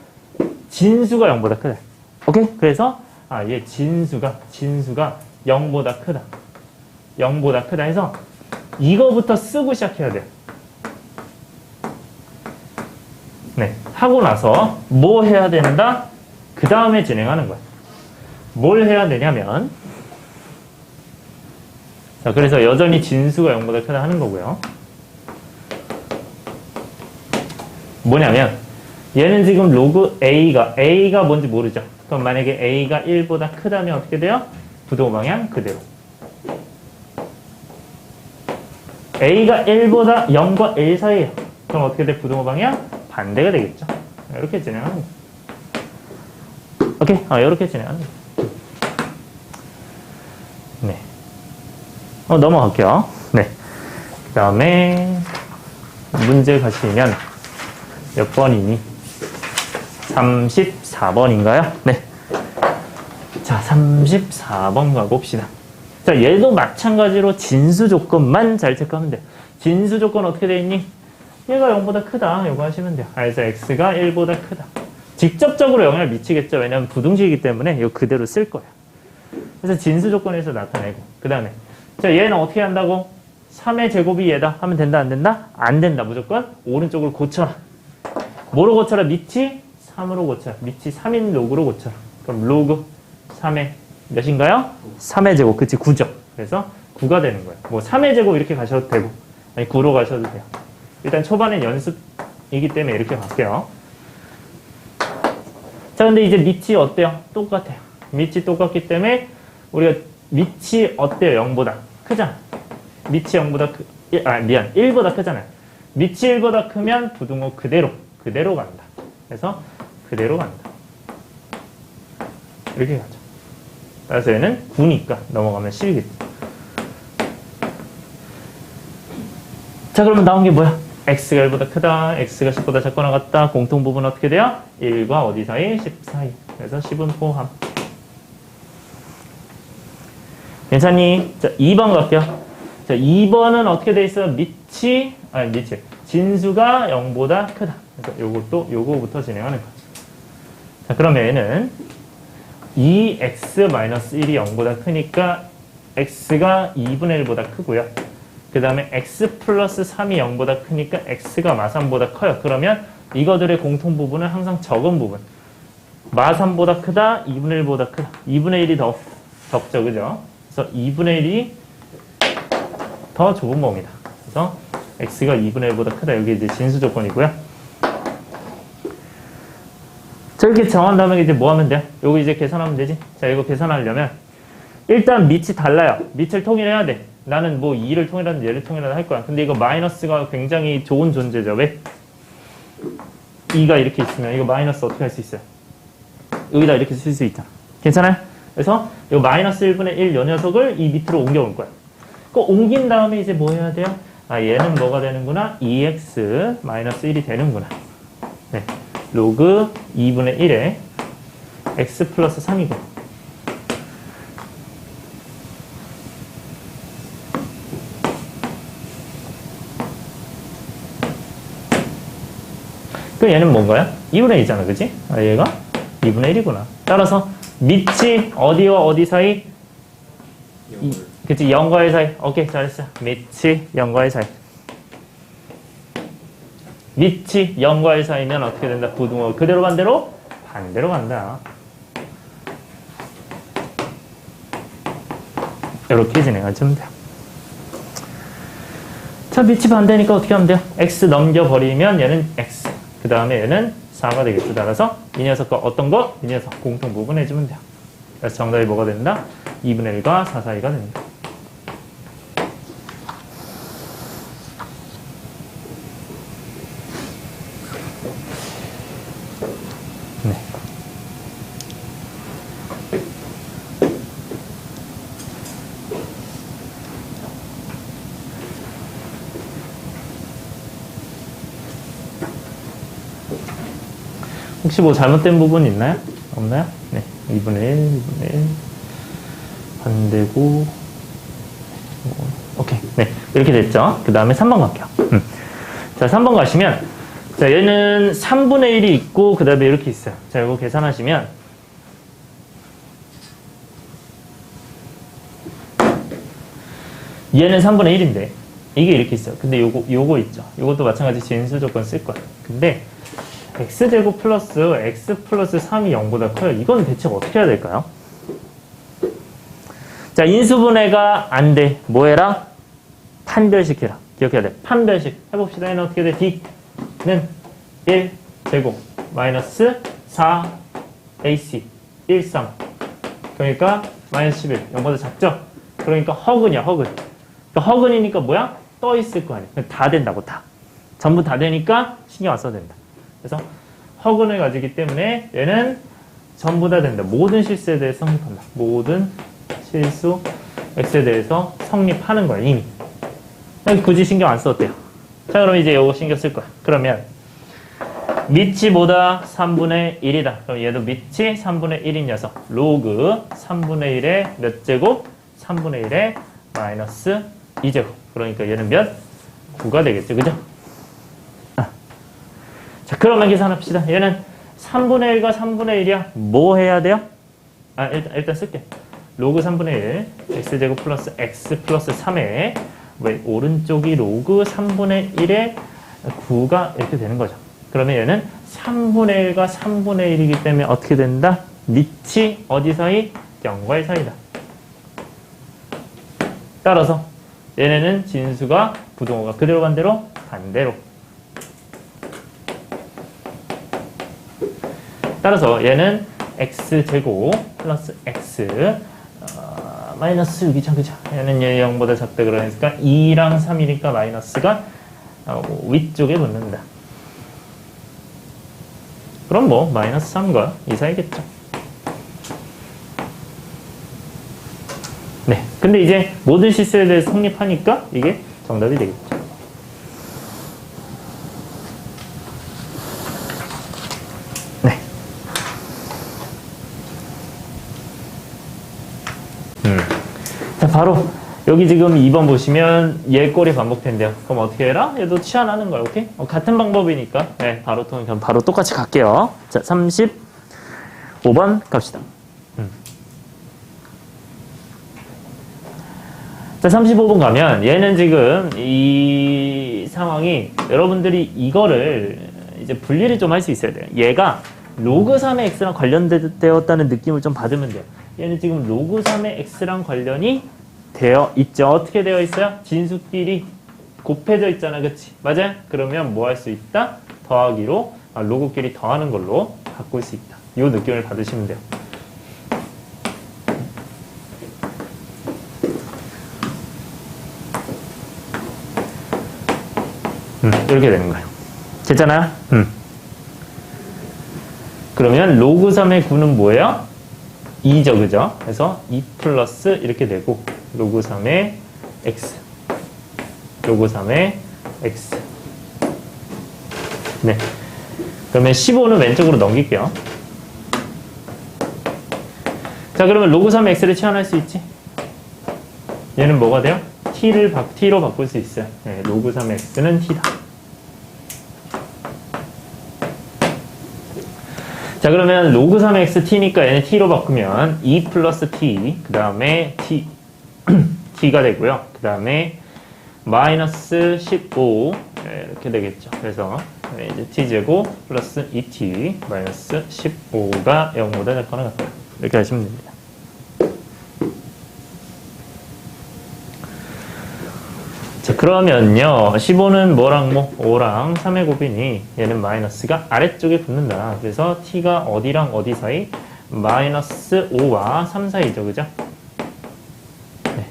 진수가 0보다 크다. 오케이? 그래서 얘 진수가 0보다 크다. 0보다 크다 해서 이거부터 쓰고 시작해야 돼요. 네, 하고 나서 뭐 해야 된다? 그 다음에 진행하는 거야. 뭘 해야 되냐면 자, 그래서 여전히 진수가 0보다 크다 하는 거고요. 뭐냐면 얘는 지금 로그 A가 뭔지 모르죠. 그럼 만약에 A가 1보다 크다면 어떻게 돼요? 부동호 방향 그대로. A가 1보다 0과 1 사이에요. 그럼 어떻게 돼? 부동호 방향 반대가 되겠죠. 이렇게 진행하는 거예요. 오케이? 이렇게 진행하는 거예요. 네. 넘어갈게요. 네. 그 다음에 문제 가시면 몇 번이니? 34번인가요? 네. 자, 34번 가봅시다. 자, 얘도 마찬가지로 진수 조건만 잘 체크하면 돼요. 진수 조건 어떻게 되어 있니? 얘가 0보다 크다. 이거 하시면 돼요. 그래서 x가 1보다 크다. 직접적으로 영향을 미치겠죠. 왜냐하면 부등식이기 때문에 이거 그대로 쓸 거예요. 그래서 진수 조건에서 나타내고. 그 다음에 자, 얘는 어떻게 한다고? 3의 제곱이 얘다 하면 된다, 안 된다? 안 된다. 무조건 오른쪽으로 고쳐라. 뭐로 고쳐라? 밑이 3으로 고쳐라. 밑이 3인 로그로 고쳐라. 그럼 로그 3의 몇인가요? 3의 제곱. 그치, 9죠. 그래서 9가 되는 거예요. 뭐 3의 제곱 이렇게 가셔도 되고 아니 9로 가셔도 돼요. 일단 초반엔 연습 0이기 때문에 이렇게 갈게요. 자, 근데 이제 밑이 어때요? 똑같아요. 밑이 똑같기 때문에 우리가 밑이 어때요? 0보다 크잖아. 밑이 0보다 미안. 1보다 크잖아요. 밑이 1보다 크면 부등호 그대로 간다. 그래서 그대로 간다. 이렇게 가죠. 그래서 얘는 9니까 넘어가면 10이겠죠. 자, 그러면 나온 게 뭐야? x가 1보다 크다, x가 10보다 작거나 같다. 공통 부분 어떻게 돼요? 1과 어디 사이? 10 사이. 그래서 10은 포함. 괜찮니? 자, 2번 갈게요. 자, 2번은 어떻게 돼 있어요? 밑이 진수가 0보다 크다. 그래서 요거부터 진행하는 거지. 자, 그러면 얘는 2x-1이 0보다 크니까 x가 2분의 1보다 크고요. 그 다음에 x 플러스 3이 0보다 크니까 x가 마3보다 커요. 그러면 이거들의 공통 부분은 항상 적은 부분. 마3보다 크다, 2분의 1보다 크다. 2분의 1이 더 적죠, 그죠? 그래서 2분의 1이 더 좁은 범위다. 그래서 x가 2분의 1보다 크다. 여기 이제 진수 조건이고요. 자, 이렇게 정한 다음에 이제 뭐 하면 돼요? 요거 이제 계산하면 되지? 자, 이거 계산하려면 일단 밑이 달라요. 밑을 통일해야 돼. 나는 뭐 2를 통일하든 얘를 통일하든 할 거야. 근데 이거 마이너스가 굉장히 좋은 존재죠. 왜? 2가 이렇게 있으면 이거 마이너스 어떻게 할 수 있어요? 여기다 이렇게 쓸 수 있잖아. 괜찮아요? 그래서 이 마이너스 1분의 1 요 녀석을 이 밑으로 옮겨올 거야. 그 옮긴 다음에 이제 뭐 해야 돼요? 아, 얘는 뭐가 되는구나? 2x 마이너스 1이 되는구나. 네. 로그 2분의 1에 x 플러스 3이고. 그 얘는 뭔가요? 2분의 2잖아, 그치? 아, 얘가 2분의 1이구나. 따라서 밑이 어디와 어디 사이? 그치, 0과의 사이. 오케이, 잘했어. 밑이 0과의 사이. 밑이 0과의 사이면 어떻게 된다? 부등호 그대로 반대로 간다. 이렇게 진행하시면 돼요. 자, 밑이 반대니까 어떻게 하면 돼요? x 넘겨버리면 얘는 x. 그 다음에 얘는 4가 되겠죠. 따라서 이 녀석과 어떤 거? 이 녀석 공통 부분 해주면 돼요. 그래서 정답이 뭐가 된다? 2분의 1과 4 사이가 됩니다. 네. 혹시 뭐 잘못된 부분 있나요? 없나요? 네. 2분의 1, 2분의 1. 반대고. 오케이. 네. 이렇게 됐죠? 그 다음에 3번 갈게요. 자, 3번 가시면, 자, 얘는 3분의 1이 있고, 그 다음에 이렇게 있어요. 자, 이거 계산하시면, 얘는 3분의 1인데, 이게 이렇게 있어요. 근데 요거 있죠. 요것도 마찬가지 진수 조건 쓸 거야. 근데, x제곱 플러스 x 플러스 3이 0보다 커요. 이건 대체 어떻게 해야 될까요? 자, 인수분해가 안 돼. 뭐 해라? 판별시켜라. 기억해야 돼. 판별식. 해봅시다. 얘는 어떻게 돼? d는 1제곱 마이너스 4ac 1, 3. 그러니까 마이너스 11. 0보다 작죠? 그러니까 허근이야, 허근. 그러니까 허근이니까 뭐야? 떠 있을 거 아니야. 다 된다고, 다. 전부 다 되니까 신경 안 써도 된다. 그래서 허근을 가지기 때문에 얘는 전부 다 된다. 모든 실수에 대해서 성립한다. 모든 실수 x에 대해서 성립하는 거야, 이미. 굳이 신경 안 써도 돼요. 자, 그럼 이제 이거 신경 쓸 거야. 그러면 밑이 뭐다? 3분의 1이다. 그럼 얘도 밑이 3분의 1인 녀석. 로그 3분의 1의 몇 제곱? 3분의 1의 마이너스 2제곱. 그러니까 얘는 몇? 9가 되겠죠. 그죠? 자, 그러면 계산합시다. 얘는 3분의 1과 3분의 1이야. 뭐 해야 돼요? 아, 일단 쓸게. 로그 3분의 1, x제곱 플러스 x 플러스 3에 왜 오른쪽이 로그 3분의 1에 9가 이렇게 되는 거죠. 그러면 얘는 3분의 1과 3분의 1이기 때문에 어떻게 된다? 밑이 어디 사이? 0과의 사이다. 따라서 얘네는 진수가 부등호가 그대로 반대로 따라서 얘는 x제곱 플러스 x 마이너스 6이죠. 그죠? 얘는 얘 0보다 작다 그러니까 2랑 3이니까 마이너스가 위쪽에 붙는다. 그럼 뭐 마이너스 3과 이 사이겠죠. 네. 근데 이제 모든 실수에 대해서 성립하니까 이게 정답이 되겠죠. 네. 자, 바로 여기 지금 2번 보시면 얘 꼴이 반복된대요. 그럼 어떻게 해라? 얘도 치환하는 거야. 오케이? 같은 방법이니까 네, 바로 똑같이 갈게요. 자, 35번 갑시다. 자, 35번 가면 얘는 지금 이 상황이 여러분들이 이거를 이제 분리를 좀 할 수 있어야 돼요. 얘가 로그 3의 x랑 관련되었다는 느낌을 좀 받으면 돼요. 얘는 지금 로그 3의 x랑 관련이 되어 있죠. 어떻게 되어 있어요? 진수끼리 곱해져 있잖아. 그치? 맞아요? 그러면 뭐 할 수 있다? 더하기로 로그끼리 더하는 걸로 바꿀 수 있다. 이 느낌을 받으시면 돼요. 이렇게 되는 거예요. 됐잖아요? 그러면 로그 3의 9는 뭐예요? 2죠, 그죠? 그래서 2 플러스 이렇게 되고 로그 3의 x 로그 3의 x 네. 그러면 15는 왼쪽으로 넘길게요. 자, 그러면 로그 3의 x를 치환할 수 있지? 얘는 뭐가 돼요? t로 바꿀 수 있어요. 네, 로그 3의 x는 t다. 자, 그러면 로그 3의 x t니까 얘는 t로 바꾸면 2 플러스 t, 그 다음에 t가 되고요. 그 다음에 마이너스 15 이렇게 되겠죠. 그래서 이제 t제곱 플러스 2t 마이너스 15가 0보다 작거나 같다. 이렇게 하시면 됩니다. 자, 그러면요 15는 뭐랑 뭐 5랑 3의 곱이니 얘는 마이너스가 아래쪽에 붙는다. 그래서 t가 어디랑 어디 사이? 마이너스 5와 3 사이죠. 그죠? 네.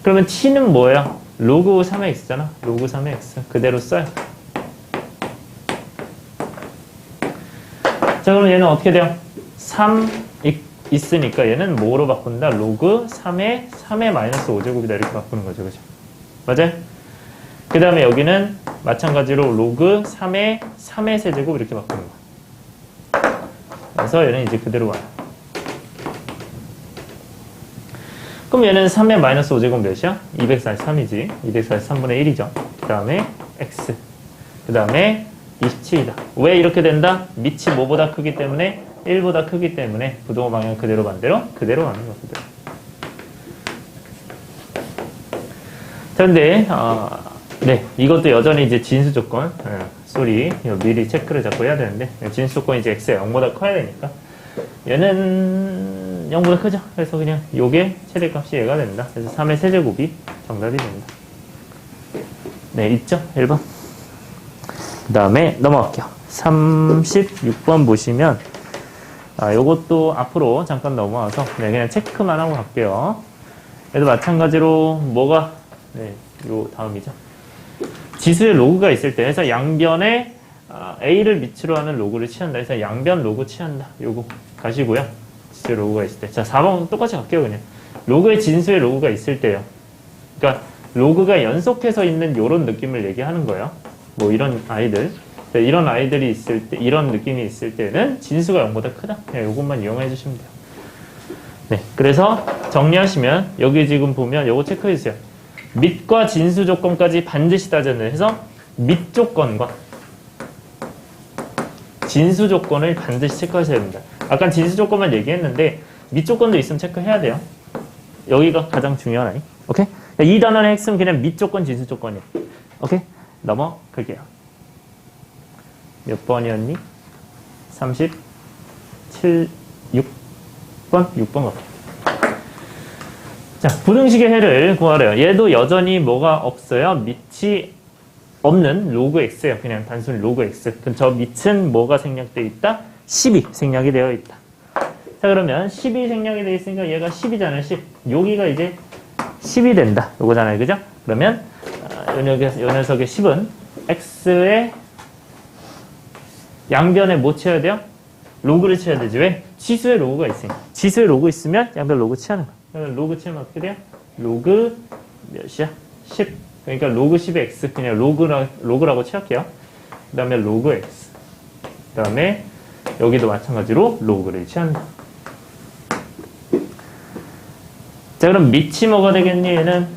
그러면 t는 뭐예요? 로그 3의 x잖아. 로그 3의 x 그대로 써요. 자, 그럼 얘는 어떻게 돼요? 3 있으니까 얘는 뭐로 바꾼다? 로그 3의 마이너스 5제곱이다. 이렇게 바꾸는 거죠. 그죠? 맞아요? 그 다음에 여기는 마찬가지로 로그 3의 세제곱 이렇게 바꾸는 거야. 그래서 얘는 이제 그대로 와요. 그럼 얘는 3의 마이너스 5제곱 몇이야? 243이지. 243분의 1이죠. 그 다음에 x. 그 다음에 27이다. 왜 이렇게 된다? 밑이 뭐보다 크기 때문에 1보다 크기 때문에 부동호 방향 그대로 반대로 그대로 가는 거거든. 자, 근데 네, 이것도 여전히 이제 진수 조건 소리 미리 체크를 자꾸 해야 되는데 진수 조건이 이제 x가 0보다 커야 되니까 얘는 0보다 크죠. 그래서 그냥 요게 최대값이 얘가 된다. 그래서 3의 세제곱이 정답이 된다. 네, 있죠? 1번. 그 다음에 넘어갈게요. 36번 보시면 요것도 앞으로 잠깐 넘어와서 네, 그냥 체크만 하고 갈게요. 얘도 마찬가지로 뭐가 네, 요 다음이죠. 지수의 로그가 있을 때 해서 양변에 a를 밑으로 하는 로그를 취한다. 해서 양변 로그 취한다. 요거 가시고요. 지수의 로그가 있을 때. 자, 4번 똑같이 갈게요. 그냥 로그의 진수의 로그가 있을 때요. 그러니까 로그가 연속해서 있는 요런 느낌을 얘기하는 거예요. 뭐 이런 아이들. 이런 아이들이 있을 때, 이런 느낌이 있을 때는 진수가 0보다 크다. 그냥 요것만 이용해 주시면 돼요. 네. 그래서 정리하시면, 여기 지금 보면 요거 체크해 주세요. 밑과 진수 조건까지 반드시 따져내 해서 밑 조건과 진수 조건을 반드시 체크하셔야 됩니다. 아까 진수 조건만 얘기했는데, 밑 조건도 있으면 체크해야 돼요. 여기가 가장 중요한 아이. 오케이? 이 단원의 핵심은 그냥 밑 조건, 진수 조건이에요. 오케이? 넘어갈게요. 몇 번이었니? 37, 6번? 6번 갈게요. 자, 부등식의 해를 구하래요. 얘도 여전히 뭐가 없어요? 밑이 없는 로그 x예요. 그냥 단순히 로그 x. 그럼 저 밑은 뭐가 생략되어 있다? 10이 생략이 되어 있다. 자, 그러면 10이 생략이 되어 있으니까 얘가 10이잖아요. 10. 여기가 이제 10이 된다. 요거잖아요. 그죠? 그러면 요 녀석의 10은 x의 양변에 뭐 쳐야 돼요? 로그를 쳐야 되지. 왜? 지수의 로그가 있으니까. 지수의 로그 있으면 양변 로그 치하는 거야. 그러면 로그 치면 어떻게 돼요? 로그 몇이야? 10. 그러니까 로그 10의 x. 그냥 로그라고 칠할게요. 그 다음에 로그 x. 그 다음에 여기도 마찬가지로 로그를 취한다. 자, 그럼 밑이 뭐가 되겠니? 얘는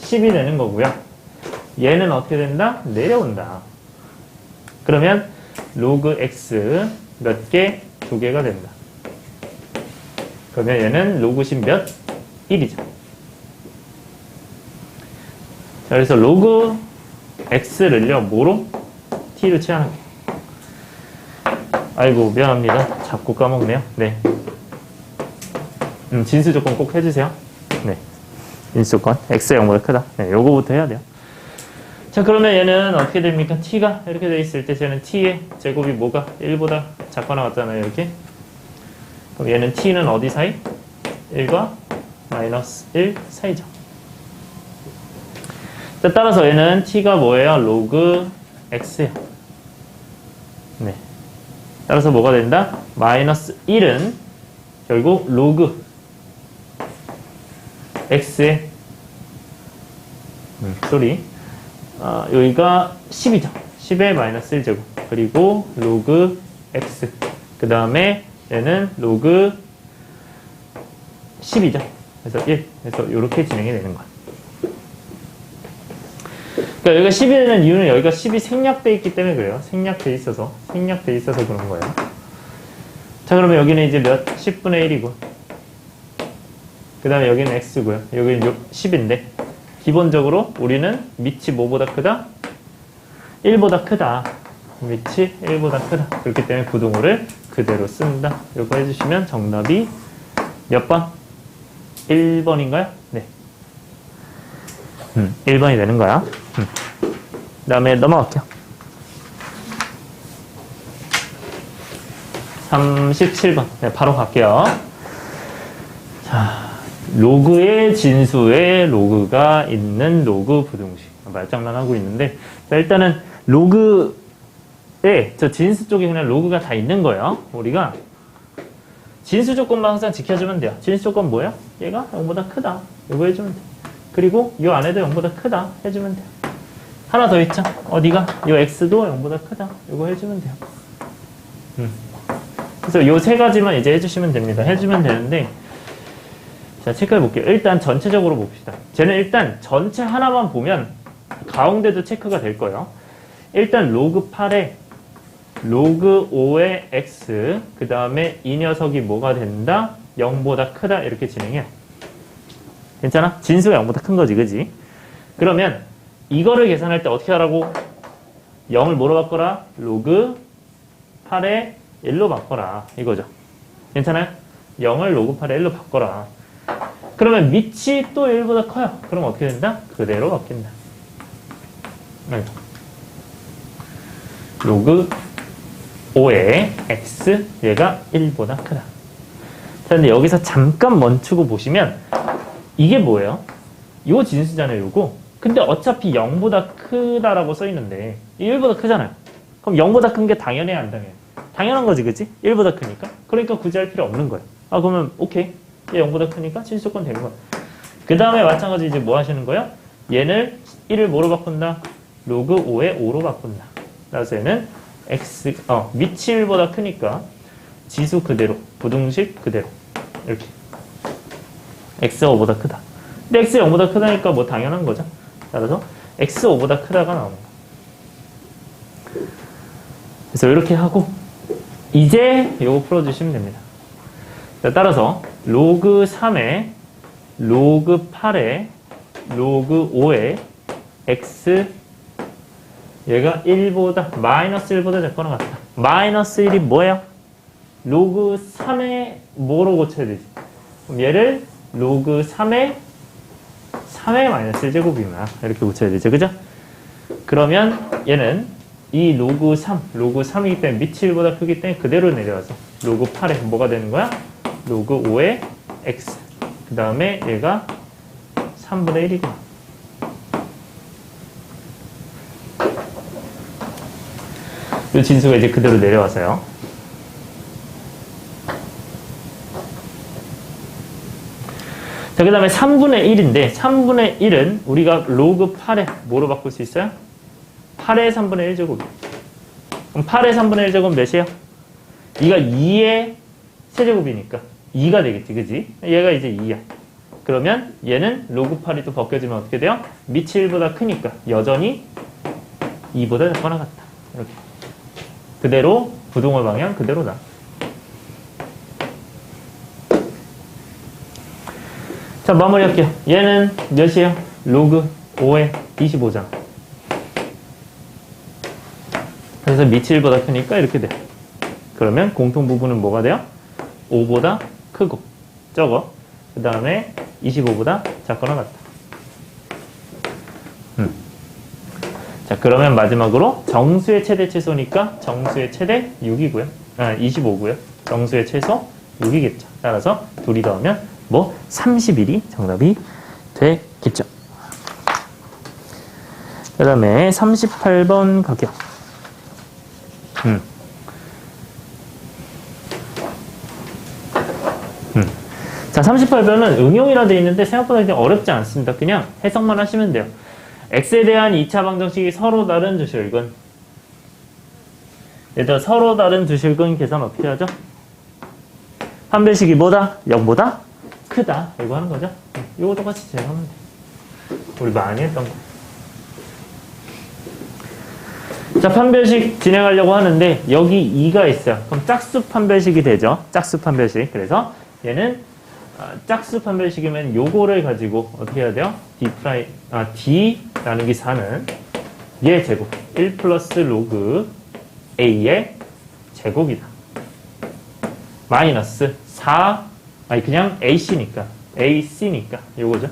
10이 되는 거고요. 얘는 어떻게 된다? 내려온다. 그러면 로그 x 몇 개? 2개가 된다. 그러면 얘는 로그 10 몇? 1이죠. 자, 그래서 로그 x를요, 뭐로? t로 취하는 거예요. 아이고, 미안합니다. 자꾸 까먹네요. 네. 진수 조건 꼭 해주세요. 네. 진수 조건. x가 0보다 크다. 네, 요거부터 해야 돼요. 자, 그러면 얘는 어떻게 됩니까? t가 이렇게 돼 있을 때 쟤는 t의 제곱이 뭐가 1보다 작거나 같잖아요. 이렇게. 그럼 얘는 t는 어디 사이? 1과 마이너스 1 사이죠. 자, 따라서 얘는 t가 뭐예요? 로그 x예요. 네. 따라서 뭐가 된다? 마이너스 1은 결국 로그 x의 여기가 10이죠. 10의 마이너스 1제곱. 그리고 로그 x. 그 다음에 얘는 로그 10이죠. 그래서 1. 그래서 이렇게 진행이 되는 거야. 그러니까 여기가 10이 되는 이유는 여기가 10이 생략되어 있기 때문에 그래요. 생략되어 있어서 그런 거예요. 자, 그러면 여기는 이제 몇? 10분의 1이고. 그 다음에 여기는 x고요. 여기는 10인데. 기본적으로 우리는 밑이 뭐보다 크다? 1보다 크다. 밑이 1보다 크다. 그렇기 때문에 부등호를 그대로 쓴다. 이거 해주시면 정답이 몇 번? 1번인가요? 네. 1번이 되는 거야. 그 다음에 넘어갈게요. 37번. 네, 바로 갈게요. 자, 로그의 진수에 로그가 있는 로그 부등식. 말장난하고 있는데, 자, 일단은 로그에 저 진수 쪽에 그냥 로그가 다 있는 거예요. 우리가 진수 조건만 항상 지켜주면 돼요. 진수 조건 뭐예요? 얘가 0보다 크다. 이거 해주면 돼. 그리고 이 안에도 0보다 크다. 해주면 돼요. 하나 더 있죠? 어디가? 이 x도 0보다 크다. 이거 해주면 돼요. 그래서 요 세 가지만 이제 해주시면 됩니다. 해주면 되는데, 자, 체크해 볼게요. 일단 전체적으로 봅시다. 쟤는 일단 전체 하나만 보면 가운데도 체크가 될 거예요. 일단 로그 8에 로그 5의 x, 그 다음에 이 녀석이 뭐가 된다? 0보다 크다. 이렇게 진행해요. 괜찮아? 진수가 0보다 큰 거지, 그지? 그러면 이거를 계산할 때 어떻게 하라고? 0을 뭐로 바꿔라? 로그 8에 1로 바꿔라. 이거죠. 괜찮아요? 0을 로그 8에 1로 바꿔라. 그러면 밑이 또 1보다 커요. 그럼 어떻게 된다? 그대로 바뀐다. 로그 5의 x, 얘가 1보다 크다. 자, 근데 여기서 잠깐 멈추고 보시면 이게 뭐예요? 요 진수잖아요, 요거. 근데 어차피 0보다 크다라고 써있는데 1보다 크잖아요. 그럼 0보다 큰 게 당연해야 안 당연해? 당연한 거지, 그치? 1보다 크니까. 그러니까 굳이 할 필요 없는 거예요. 아, 그러면 오케이. 얘 0보다 크니까 진수조건 되는 거야. 그 다음에 마찬가지 이제 뭐 하시는 거예요? 얘를 1을 뭐로 바꾼다? 로그 5에 5로 바꾼다. 그래서 얘는 x, 밑이 1보다 크니까 지수 그대로, 부등식 그대로. 이렇게. x가 5보다 크다. 근데 x가 0보다 크다니까 뭐 당연한 거죠. 따라서 x가 5보다 크다가 나오는 거야. 그래서 이렇게 하고 이제 요거 풀어주시면 됩니다. 자, 따라서 로그 3에 로그 8에 로그 5에 x 얘가 1보다 마이너스 1보다 작거나 같다. 마이너스 1이 뭐예요? 로그 3에 뭐로 고쳐야 되지? 그럼 얘를 로그 3에 마이너스 1제곱이면 이렇게 고쳐야 되죠. 그죠? 그러면 얘는 이 로그 3이기 때문에 밑이 1보다 크기 때문에 그대로 내려와서 로그 8에 뭐가 되는 거야? 로그 5의 x. 그 다음에 얘가 3분의 1이구나. 이 진수가 이제 그대로 내려와서요. 자, 그 다음에 3분의 1인데 3분의 1은 우리가 로그 8에 뭐로 바꿀 수 있어요? 8의 3분의 1제곱. 그럼 8의 3분의 1제곱 몇이에요? 이가 2의 세제곱이니까 2가 되겠지, 그지? 얘가 이제 2야. 그러면 얘는 로그 8이 또 벗겨지면 어떻게 돼요? 밑이 1보다 크니까 여전히 2보다 작거나 같다. 이렇게. 그대로 부동호 방향 그대로다. 자, 마무리할게요. 얘는 몇이에요? 로그 5의 25잖아. 그래서 밑이 1보다 크니까 이렇게 돼. 그러면 공통 부분은 뭐가 돼요? 5보다 크고 적어. 그 다음에 25보다 작거나 같다. 자, 그러면 마지막으로 정수의 최대 최소니까 정수의 최대 6이고요. 25고요. 정수의 최소 6이겠죠. 따라서 둘이 더하면 뭐 31이 정답이 되겠죠. 그 다음에 38번 갈게요. 자, 38번은 응용이라 되어 있는데 생각보다 그냥 어렵지 않습니다. 그냥 해석만 하시면 돼요. x에 대한 2차 방정식이 서로 다른 두 실근. 얘들아, 서로 다른 두 실근 계산 어떻게 하죠? 판별식이 뭐다? 0보다 크다. 이거 하는 거죠? 이거 똑같이 제하면 돼. 우리 많이 했던 거. 자, 판별식 진행하려고 하는데 여기 2가 있어요. 그럼 짝수 판별식이 되죠. 짝수 판별식. 그래서 얘는 짝수 판별식이면 요거를 가지고 어떻게 해야 돼요? D 나누기 4는 얘 제곱 1 플러스 로그 A의 제곱이다. 마이너스 4 그냥 AC니까 요거죠.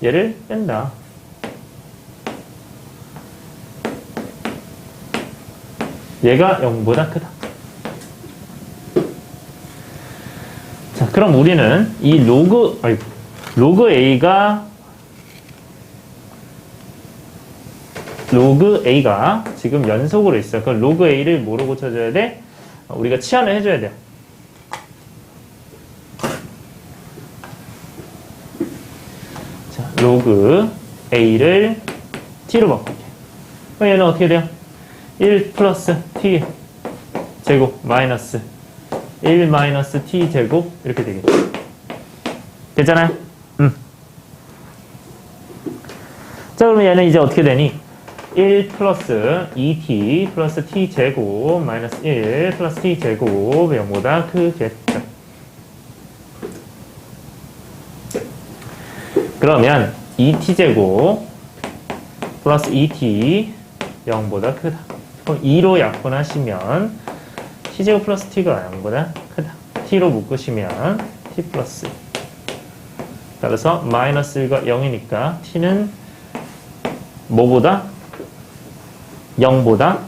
얘를 뺀다. 얘가 0보다 크다. 자, 그럼 우리는 이 로그 A가 지금 연속으로 있어요. 그럼 로그 A를 뭐로 고쳐줘야 돼? 우리가 치환을 해줘야 돼요. 자, 로그 A를 T로 바꿀게. 그럼 얘는 어떻게 돼요? 1 플러스 T 제곱 마이너스 1 마이너스 T 제곱 이렇게 되겠죠. 됐잖아요? 자, 그러면 얘는 이제 어떻게 되니? 1 플러스 2t 플러스 t 제곱 마이너스 1 플러스 t 제곱 0보다 크겠죠. 그러면 2t 제곱 플러스 2t 0보다 크다. 그럼 2로 약분하시면 t 제곱 플러스 t가 0보다 크다. t로 묶으시면 t 플러스 1. 따라서 마이너스 1과 0이니까 t는 뭐보다? 0보다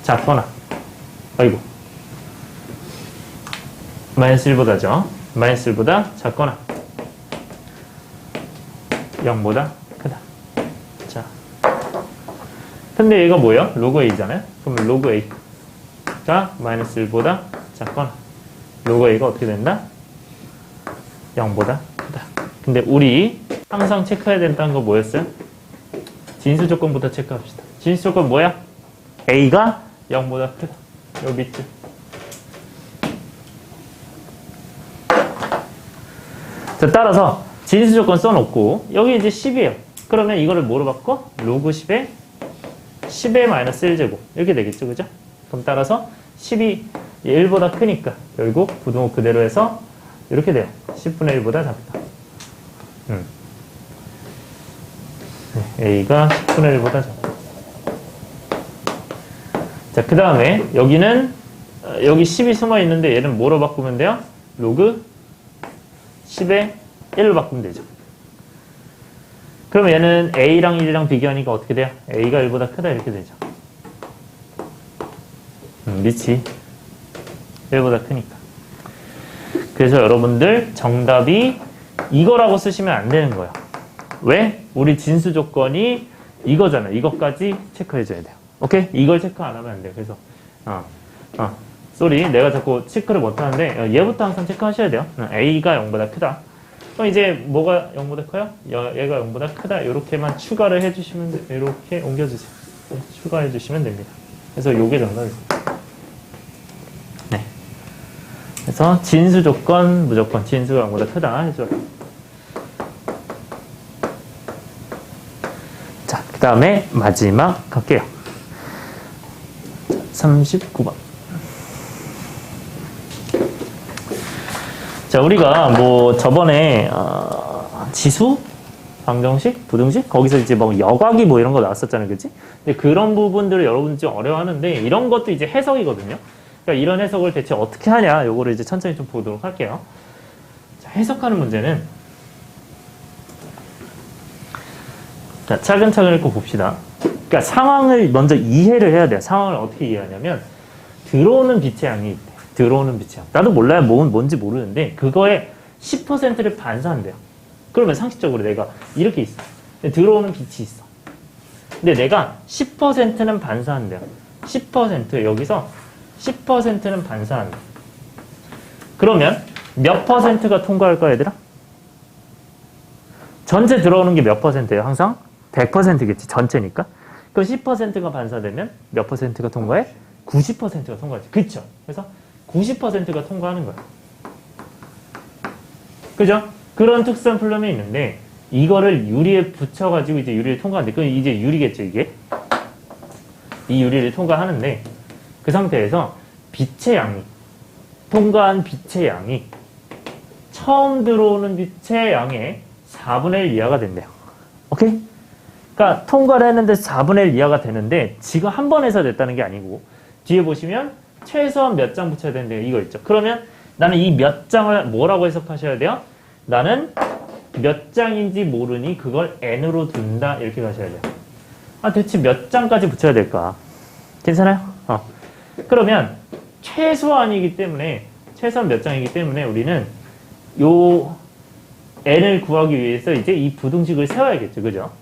작거나 마이너스 1보다죠. 마이너스 1보다 작거나 0보다 크다. 자, 근데 얘가 뭐예요? 로그 A잖아요. 그러면 로그 A가 마이너스 1보다 작거나 로그 A가 어떻게 된다? 0보다 크다. 근데 우리 항상 체크해야 된다는 거 뭐였어요? 진수 조건부터 체크합시다. 진수 조건 뭐야? A가 0보다 크다. 요 밑줄. 자, 따라서 진수 조건 써놓고 여기 이제 10이에요. 그러면 이거를 뭐로 바꿔? 로그 10의 마이너스 1제곱 이렇게 되겠죠, 그죠? 그럼 따라서 10이 1보다 크니까 결국 부등호 그대로 해서 이렇게 돼요. 10분의 1보다 작다. A가 10분의 1보다 작다. 자, 그 다음에 여기는 여기 10이 숨어 있는데 얘는 뭐로 바꾸면 돼요? 로그 10의 1로 바꾸면 되죠. 그럼 얘는 A랑 1이랑 비교하니까 어떻게 돼요? A가 1보다 크다 이렇게 되죠. 그치. 1보다 크니까. 그래서 여러분들 정답이 이거라고 쓰시면 안 되는 거예요. 왜? 우리 진수 조건이 이거잖아요. 이것까지 체크해줘야 돼요. 오케이? 이걸 체크 안 하면 안 돼요. 그래서 쏘리. 내가 자꾸 체크를 못하는데 얘부터 항상 체크하셔야 돼요. A가 0보다 크다. 그럼 이제 뭐가 0보다 커요? 얘가 0보다 크다. 이렇게만 추가를 해주시면 이렇게 옮겨주세요. 추가해주시면 됩니다. 그래서 요게 정답입니다. 네. 그래서 진수 조건 무조건 진수가 0보다 크다 해줘요. 자, 그 다음에 마지막 갈게요. 39번. 자, 우리가 뭐 저번에 지수, 방정식, 부등식 거기서 이제 뭐 여각이 뭐 이런 거 나왔었잖아요, 그렇지? 근데 그런 부분들을 여러분들 좀 어려워하는데 이런 것도 이제 해석이거든요. 그러니까 이런 해석을 대체 어떻게 하냐, 요거를 이제 천천히 좀 보도록 할게요. 자, 해석하는 문제는 자, 차근차근 읽고 봅시다. 그러니까 상황을 먼저 이해를 해야 돼요. 상황을 어떻게 이해하냐면 들어오는 빛의 양이 있대. 들어오는 빛의 양. 나도 몰라요. 뭔지 모르는데 그거에 10%를 반사한대요. 그러면 상식적으로 내가 이렇게 있어. 들어오는 빛이 있어. 근데 내가 10%는 반사한대요. 10% 여기서 10%는 반사한대. 그러면 몇 퍼센트가 통과할까 얘들아? 전체 들어오는 게 몇 퍼센트예요? 항상 100%겠지. 전체니까. 그럼 10%가 반사되면 몇 퍼센트가 통과해? 90%가 통과하지. 그쵸? 그래서 90%가 통과하는 거야. 그죠? 그런 특수한 플럼이 있는데 이거를 유리에 붙여가지고 이제 유리를 통과하는데 그건 이제 유리겠죠, 이게? 이 유리를 통과하는데 그 상태에서 빛의 양이 통과한 빛의 양이 처음 들어오는 빛의 양의 4분의 1 이하가 된대요. 오케이? 그러니까 통과를 했는데 4분의 1 이하가 되는데 지금 한 번 해서 됐다는 게 아니고 뒤에 보시면 최소한 몇 장 붙여야 되는데 이거 있죠. 그러면 나는 이 몇 장을 뭐라고 해석하셔야 돼요? 나는 몇 장인지 모르니 그걸 n으로 둔다 이렇게 가셔야 돼요. 대체 몇 장까지 붙여야 될까? 괜찮아요? 그러면 최소한이기 때문에 최소한 몇 장이기 때문에 우리는 요 n을 구하기 위해서 이제 이 부등식을 세워야겠죠. 그죠?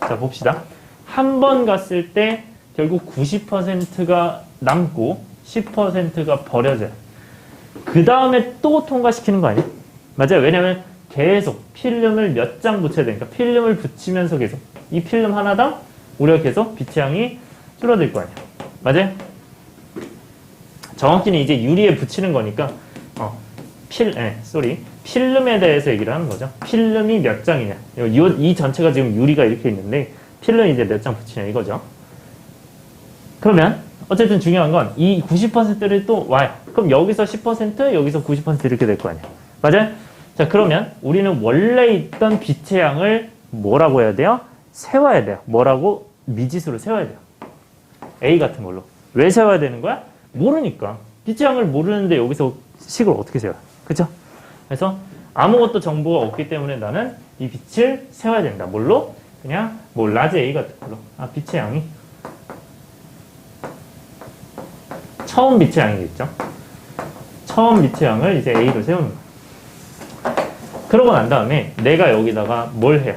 자, 봅시다. 한 번 갔을 때 결국 90%가 남고 10%가 버려져요. 그 다음에 또 통과시키는 거 아니에요? 맞아요. 왜냐면 계속 필름을 몇 장 붙여야 되니까 필름을 붙이면서 계속 이 필름 하나당 우리가 계속 빛의 양이 줄어들 거 아니에요. 맞아요? 정확히는 이제 유리에 붙이는 거니까 필름에 대해서 얘기를 하는 거죠. 필름이 몇 장이냐. 이 전체가 지금 유리가 이렇게 있는데 필름이 이제 몇 장 붙이냐 이거죠. 그러면 어쨌든 중요한 건 이 90%를 또 와요. 그럼 여기서 10% 여기서 90% 이렇게 될 거 아니에요. 맞아요? 자, 그러면 우리는 원래 있던 빛의 양을 뭐라고 해야 돼요? 세워야 돼요. 뭐라고? 미지수로 세워야 돼요. A 같은 걸로. 왜 세워야 되는 거야? 모르니까. 빛의 양을 모르는데 여기서 식을 어떻게 세워요? 그쵸? 그래서 아무것도 정보가 없기 때문에 나는 이 빛을 세워야 된다. 뭘로? 그냥 뭐 라지 A 같은 걸로. 빛의 양이 처음 빛의 양이겠죠. 처음 빛의 양을 이제 A로 세우는 거야. 그러고 난 다음에 내가 여기다가 뭘 해요?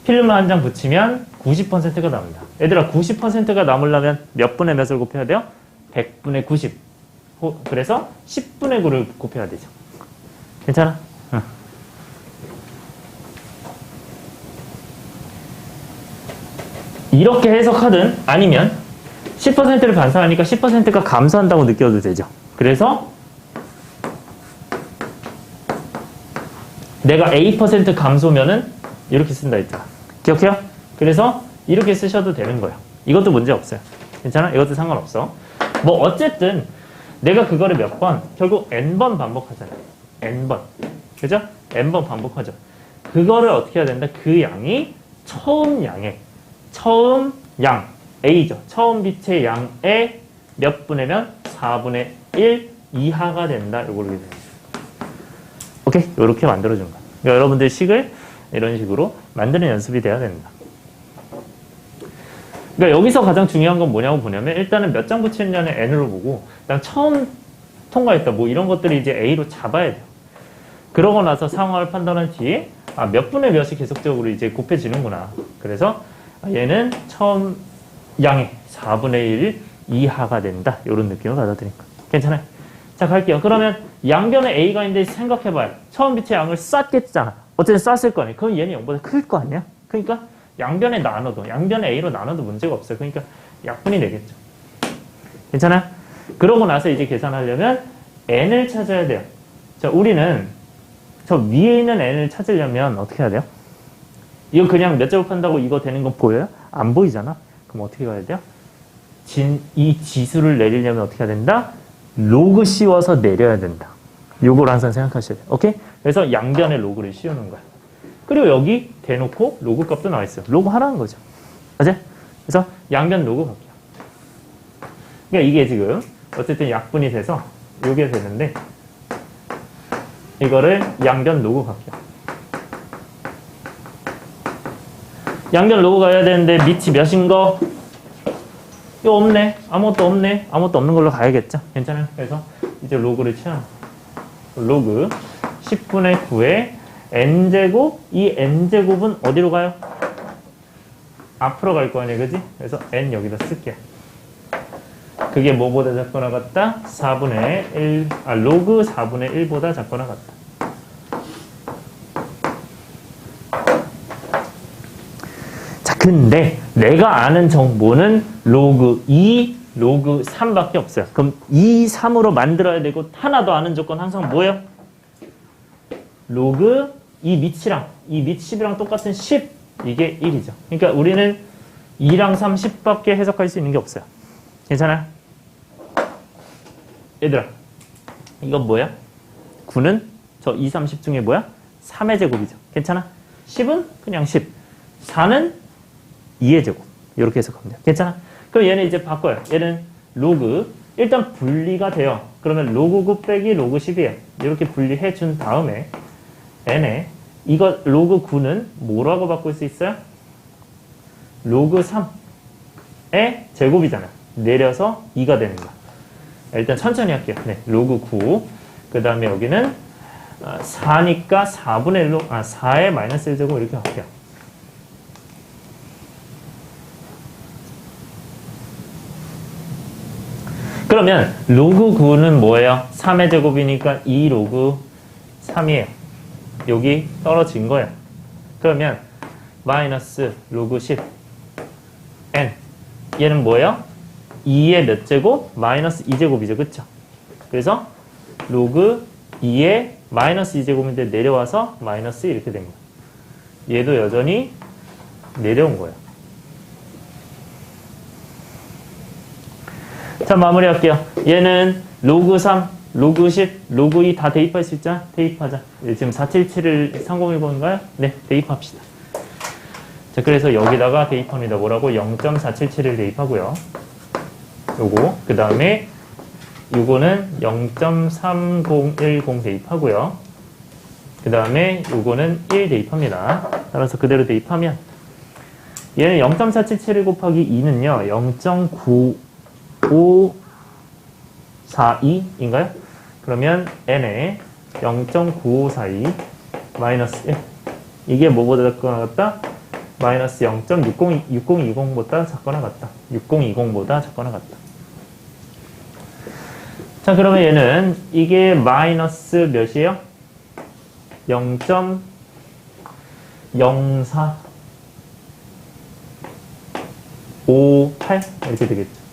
필름을 한 장 붙이면 90%가 남는다. 얘들아 90%가 남으려면 몇 분의 몇을 곱해야 돼요? 100분의 90. 그래서 10분의 9를 곱해야 되죠. 괜찮아? 응. 이렇게 해석하든 아니면 10%를 반사하니까 10%가 감소한다고 느껴도 되죠. 그래서 내가 A% 감소면은 이렇게 쓴다 했잖아. 기억해요? 그래서 이렇게 쓰셔도 되는 거예요. 이것도 문제 없어요. 괜찮아? 이것도 상관없어. 뭐 어쨌든 내가 그거를 몇 번, 결국 n번 반복하잖아요. n번. 그죠? n번 반복하죠. 그거를 어떻게 해야 된다? 그 양이 처음 양, A죠. 처음 빛의 양의 몇 분의면 4분의 1 이하가 된다. 요걸 이렇게 됩니다. 오케이? 요렇게 만들어준 거야. 그러니까 여러분들 식을 이런 식으로 만드는 연습이 돼야 된다. 그러니까 여기서 가장 중요한 건 뭐냐고 보냐면 일단은 몇 장 붙이느냐는 n으로 보고 그다음 처음 통과했다 뭐 이런 것들이 이제 a로 잡아야 돼요. 그러고 나서 상황을 판단한 뒤에 몇 분의 몇이 계속적으로 이제 곱해지는구나. 그래서 얘는 처음 양의 4분의 1 이하가 된다. 이런 느낌을 받아들이니까 괜찮아요. 자 갈게요. 그러면 양변에 a가 있는데 생각해봐요. 처음 빛의 양을 쐈겠잖아. 어쨌든 쐈을 거 아니야. 그럼 얘는 0보다 클 거 아니야. 그러니까 양변에 나눠도 양변에 a로 나눠도 문제가 없어요. 그러니까 약분이 되겠죠. 괜찮아? 그러고 나서 이제 계산하려면 n을 찾아야 돼요. 자 우리는 저 위에 있는 n을 찾으려면 어떻게 해야 돼요? 이거 그냥 몇 제곱한다고 이거 되는 거 보여요? 안 보이잖아. 그럼 어떻게 가야 돼요? 이 지수를 내리려면 어떻게 해야 된다? 로그 씌워서 내려야 된다. 요걸 항상 생각하셔야 돼요. 오케이? 그래서 양변에 로그를 씌우는 거야. 그리고 여기 대놓고 로그 값도 나와 있어요. 로그 하라는 거죠. 맞아요? 그래서 양변 로그 갈게요. 그러니까 이게 지금 어쨌든 약분이 돼서 요게 되는데 이거를 양변 로그 갈게요. 양변 로그 가야 되는데 밑이 몇인 거? 이거 없네. 아무것도 없네. 아무것도 없는 걸로 가야겠죠. 괜찮아요. 그래서 이제 로그를 채워. 로그 10분의 9에 n제곱, 이 n제곱은 어디로 가요? 앞으로 갈 거 아니에요. 그지? 그래서 n 여기다 쓸게요. 그게 뭐보다 작거나 같다? 4분의 1, 로그 4분의 1보다 작거나 같다. 자, 근데 내가 아는 정보는 로그 2, 로그 3밖에 없어요. 그럼 2, 3으로 만들어야 되고 하나 더 아는 조건 항상 뭐예요? 로그 이 밑이랑 이 밑 10이랑 똑같은 10 이게 1이죠. 그러니까 우리는 2랑 3, 10밖에 해석할 수 있는 게 없어요. 괜찮아요? 얘들아 이건 뭐야? 9는 저 2, 3, 10 중에 뭐야? 3의 제곱이죠. 괜찮아? 10은 그냥 10 4는 2의 제곱 이렇게 해석하면 돼요. 괜찮아? 그럼 얘는 이제 바꿔요. 얘는 로그 일단 분리가 돼요. 그러면 로그 9 빼기 로그 10이에요. 이렇게 분리해 준 다음에 n에 이거 로그 9는 뭐라고 바꿀 수 있어요? 로그 3의 제곱이잖아요. 내려서 2가 되는 거야. 일단 천천히 할게요. 네, 로그 9. 그 다음에 여기는 4니까 4분의 1로 4의 마이너스 1제곱 이렇게 할게요. 그러면 로그 9는 뭐예요? 3의 제곱이니까 2 로그 3이에요. 여기 떨어진 거예요. 그러면 마이너스 로그 10 n 얘는 뭐예요? 2의 몇 제곱? 마이너스 2제곱이죠. 그쵸? 그래서 로그 2의 마이너스 2제곱인데 내려와서 마이너스 이렇게 된 거예요. 얘도 여전히 내려온 거예요. 자, 마무리할게요. 얘는 로그 3, 로그 10, 로그 2 다 대입할 수 있잖아? 대입하자. 지금 477을 3010인가요? 네, 대입합시다. 자, 그래서 여기다가 대입합니다. 뭐라고? 0.477을 대입하고요. 요거. 그 다음에 요거는 0.3010 대입하고요. 그 다음에 요거는 1 대입합니다. 따라서 그대로 대입하면 얘는 0.477 곱하기 2는요. 0.9542인가요? 그러면 n에 0.9542 마이너스 1 이게 뭐보다 작거나 같다? 마이너스 0.6020보다 작거나 같다. 6020보다 작거나 같다. 자, 그러면 얘는 이게 마이너스 몇이에요? 0.0458 이렇게 되겠죠.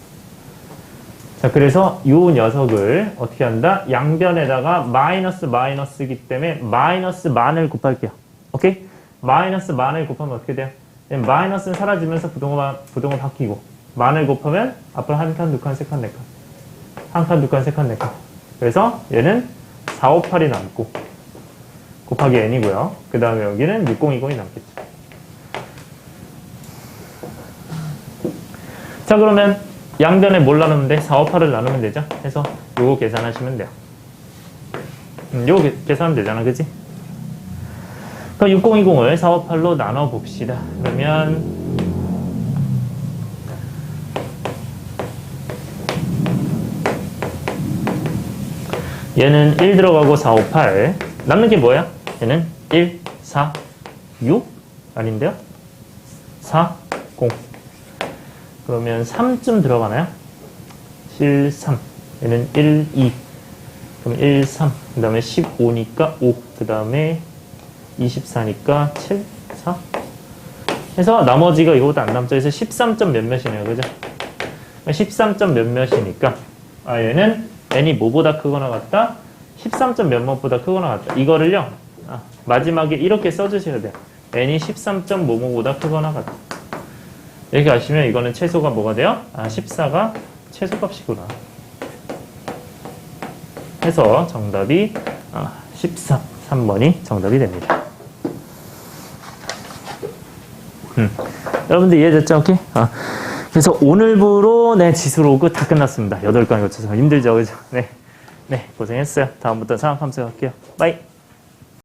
자, 그래서 이 녀석을 어떻게 한다? 양변에다가 마이너스이기 때문에 마이너스 만을 곱할게요. 오케이? 마이너스 만을 곱하면 어떻게 돼요? 마이너스는 사라지면서 부동호 바뀌고 만을 곱하면 앞으로 한 칸, 두 칸, 세 칸, 네 칸. 한 칸, 두 칸, 세 칸, 네 칸. 그래서 얘는 458이 남고 곱하기 n이고요. 그 다음에 여기는 6020이 남겠죠. 자, 그러면 양변에 뭘 나누면 돼? 458을 나누면 되죠? 해서 요거 계산하시면 돼요. 요거 계산하면 되잖아. 그지? 그럼 6020을 458로 나눠봅시다. 그러면 얘는 1 들어가고 458 남는 게 뭐야? 얘는 1, 4, 6 아닌데요? 4, 0 그러면 3쯤 들어가나요? 1, 3 얘는 1, 2 그럼 1, 3 그 다음에 15니까 5 그 다음에 24니까 7, 4 해서 나머지가 이거보다 안 남죠. 그래서 13점 몇몇이네요. 그죠? 13점 몇몇이니까 얘는 n이 뭐보다 크거나 같다? 13점 몇몇보다 크거나 같다. 이거를요. 마지막에 이렇게 써주셔야 돼요. n이 13점 뭐뭐보다 크거나 같다. 이렇게 하시면 이거는 최소가 뭐가 돼요? 14가 최소값이구나. 해서 정답이 13, 3번이 정답이 됩니다. 여러분들 이해됐죠? 오케이? 그래서 오늘부로 지수 로그 다 끝났습니다. 8강 거쳐서 힘들죠? 그죠? 네, 고생했어요. 다음부터 상황 함수 할게요. 바이.